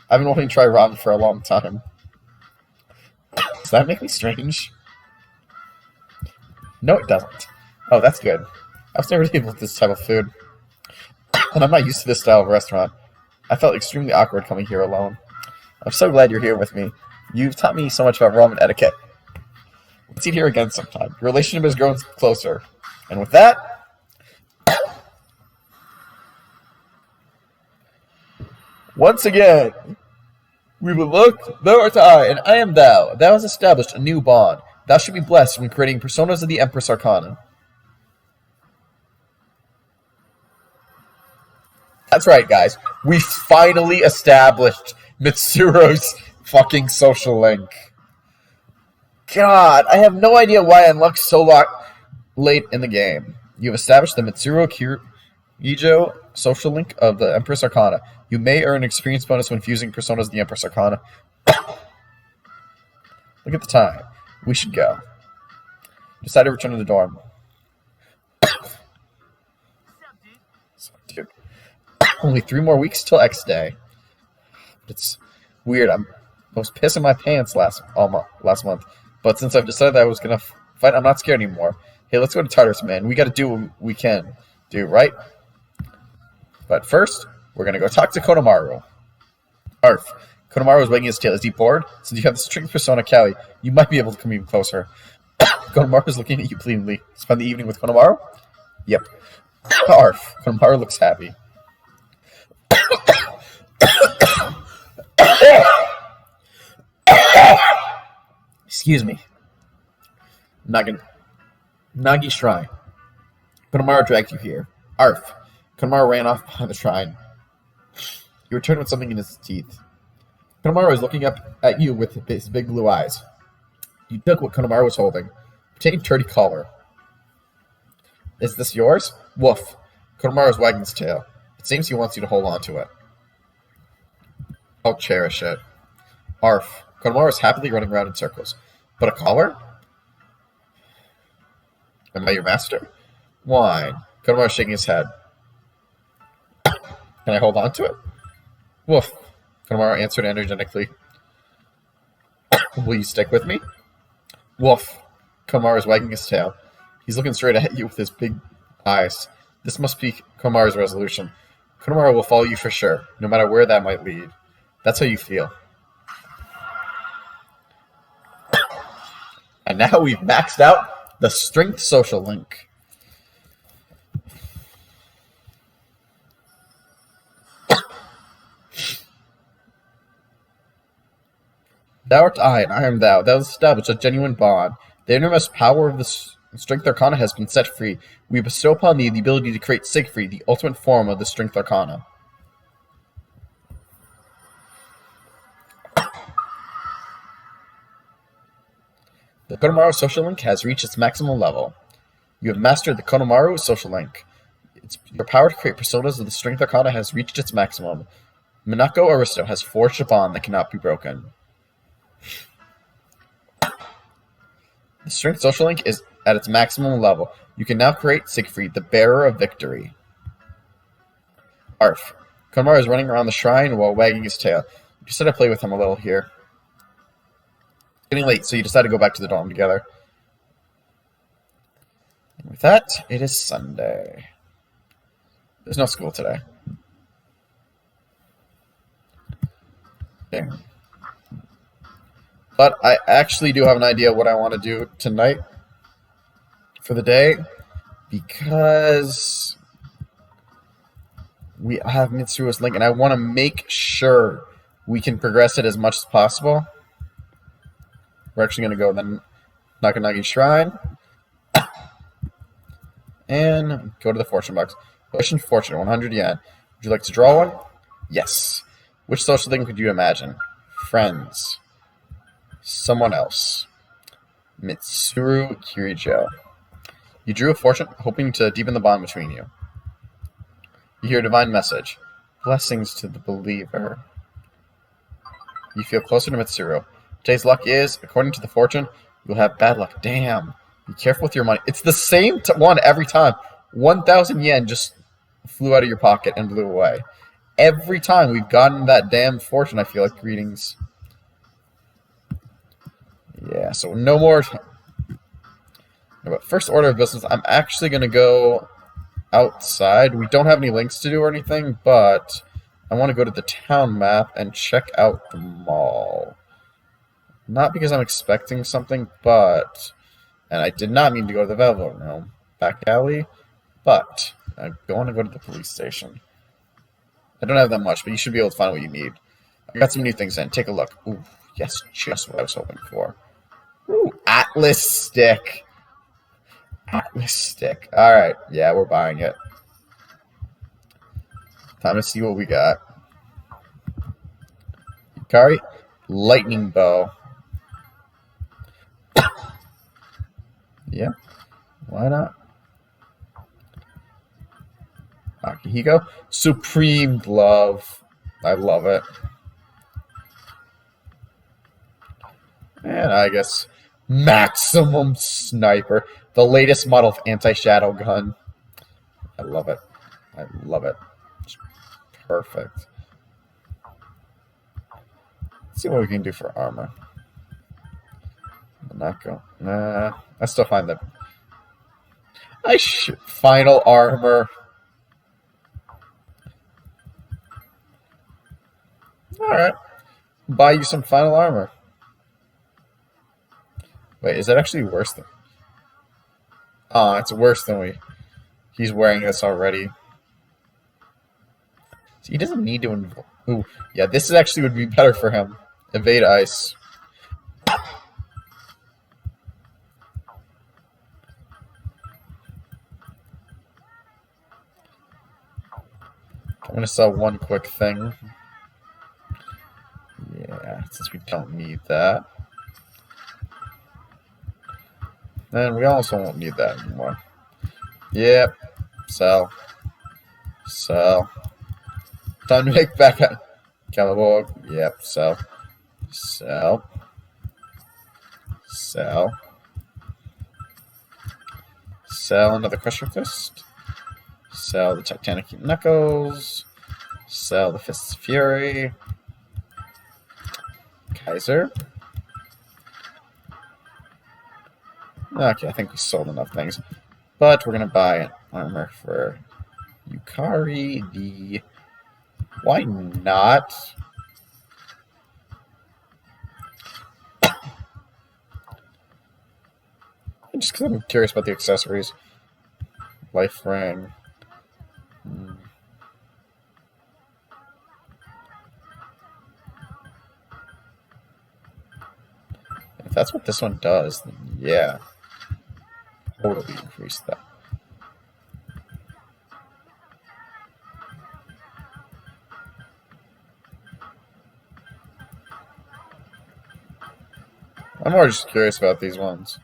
I've been wanting to try ramen for a long time. Does that make me strange? No, it doesn't. Oh, that's good. I was never dealing with this type of food. And I'm not used to this style of restaurant. I felt extremely awkward coming here alone. I'm so glad you're here with me. You've taught me so much about ramen etiquette. Let's eat here again sometime. Your relationship has grown closer. And with that... Once again, we will look, thou art I, and I am thou. Thou hast established a new bond. Thou should be blessed when creating personas of the Empress Arcana. That's right, guys. We finally established Mitsuru's fucking social link. God, I have no idea why I unlocked so late in the game. You've established the Mitsuru Kirijo social link of the Empress Arcana. You may earn experience bonus when fusing personas of the Empress Arcana. Look at the time. We should go. Decide to return to the dorm. Dude. Only 3 more weeks till X Day. It's weird. I was pissing my pants last month. But since I've decided that I was going to fight, I'm not scared anymore. Hey, let's go to Tartarus, man. We got to do what we can do, right? But first, we're going to go talk to Konomaru. Arf. Konomaru is wagging his tail. Is he bored? Since you have the strength persona, Callie, you might be able to come even closer. Konomaru is looking at you pleadingly. Spend the evening with Konomaru? Yep. Arf. Konomaru looks happy. Excuse me. Nagi Shrine. Konomaru dragged you here. Arf. Konomaru ran off behind the shrine. He returned with something in his teeth. Konomaru is looking up at you with his big blue eyes. You took what Konomaru was holding. Obtained dirty collar. Is this yours? Woof. Konomaru is wagging his tail. It seems he wants you to hold on to it. I'll cherish it. Arf. Konomaru is happily running around in circles. But a collar? Am I your master? Wine. Konomaru is shaking his head. Can I hold on to it? Woof. Konomaru answered energetically. Will you stick with me? Woof. Konomaru is wagging his tail. He's looking straight at you with his big eyes. This must be Konomaru's resolution. Konomaru will follow you for sure, no matter where that might lead. That's how you feel. And now we've maxed out the strength social link. Thou art I, and I am thou. Thou hast established a genuine bond. The innermost power of the Strength Arcana has been set free. We bestow upon thee the ability to create Siegfried, the ultimate form of the Strength Arcana. The Konomaru social link has reached its maximum level. You have mastered the Konomaru social link. Your power to create personas of the Strength Arcana has reached its maximum. Minako Aristo has forged a bond that cannot be broken. The Strength social link is at its maximum level. You can now create Siegfried, the bearer of victory. Arf. Konomaru is running around the shrine while wagging his tail. You decided to play with him a little here. It's getting late, so you decide to go back to the dorm together. And with that, it is Sunday. There's no school today. Okay. But I actually do have an idea what I want to do tonight for the day, because we have Mitsuru's link, and I want to make sure we can progress it as much as possible. We're actually going to go to the Naganagi Shrine and go to the fortune box. Question fortune, 100 yen. Would you like to draw one? Yes. Which social thing could you imagine? Friends. Someone else. Mitsuru Kirijo. You drew a fortune, hoping to deepen the bond between you. You hear a divine message. Blessings to the believer. You feel closer to Mitsuru. Today's luck is, according to the fortune, you'll have bad luck. Damn. Be careful with your money. It's the same one every time. 1,000 yen just flew out of your pocket and blew away. Every time we've gotten that damn fortune, I feel like readings. Yeah, so no more. But first order of business, I'm actually going to go outside. We don't have any links to do or anything, but I want to go to the town map and check out the mall. Not because I'm expecting something, but... And I did not mean to go to the Velvet Room back alley, but I want to go to the police station. I don't have that much, but you should be able to find what you need. I got some new things in. Take a look. Ooh, yes, just what I was hoping for. Ooh, Atlas stick. Atlas stick. Alright, yeah, we're buying it. Time to see what we got. Yukari, lightning bow. Yeah, why not? Akihiko, supreme glove. I love it. And I guess maximum sniper, the latest model of anti-shadow gun. I love it. I love it. It's perfect. Let's see what we can do for armor. Monaco. Nah, I still find that. Final armor. Alright. Buy you some final armor. Wait, is that actually worse than... Oh, it's worse than He's wearing this already. So he doesn't need to... Ooh, yeah, this actually would be better for him. Evade ice. I'm going to sell one quick thing. Yeah, since we don't need that. And we also won't need that anymore. Yep. Sell. Sell. Time to make back at Caliborg. Yep. Sell. Sell. Sell. Sell another Crusher Fist. Sell the Titanic Knuckles. Sell the Fists of Fury. Kaiser. Okay, I think we sold enough things. But we're going to buy an armor for Yukari. Why not? Just because I'm curious about the accessories. Life ring. If that's what this one does, then yeah. Totally increase that. I'm more just curious about these ones.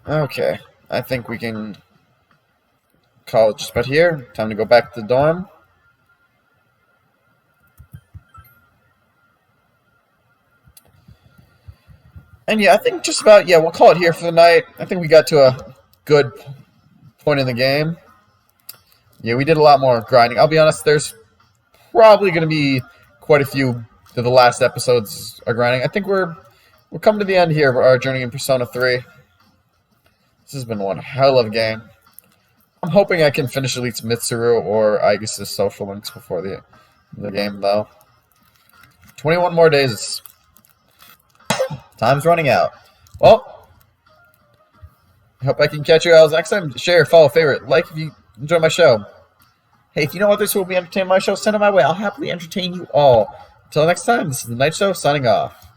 Okay, I think we can call it just about here. Time to go back to the dorm. And yeah, I think just about, yeah, we'll call it here for the night. I think we got to a good point in the game. Yeah, we did a lot more grinding. I'll be honest, there's probably going to be quite a few of the last episodes are grinding. I think we're coming to the end here of our journey in Persona 3. This has been one hell of a game. I'm hoping I can finish at least Mitsuru or Aigis' social links before the game, though. 21 more days. Time's running out. Well, I hope I can catch you guys next time. Share, follow, favorite, like if you enjoy my show. Hey, if you know others who will be entertained by my show, send them my way. I'll happily entertain you all. Until next time, this is The Night Show, signing off.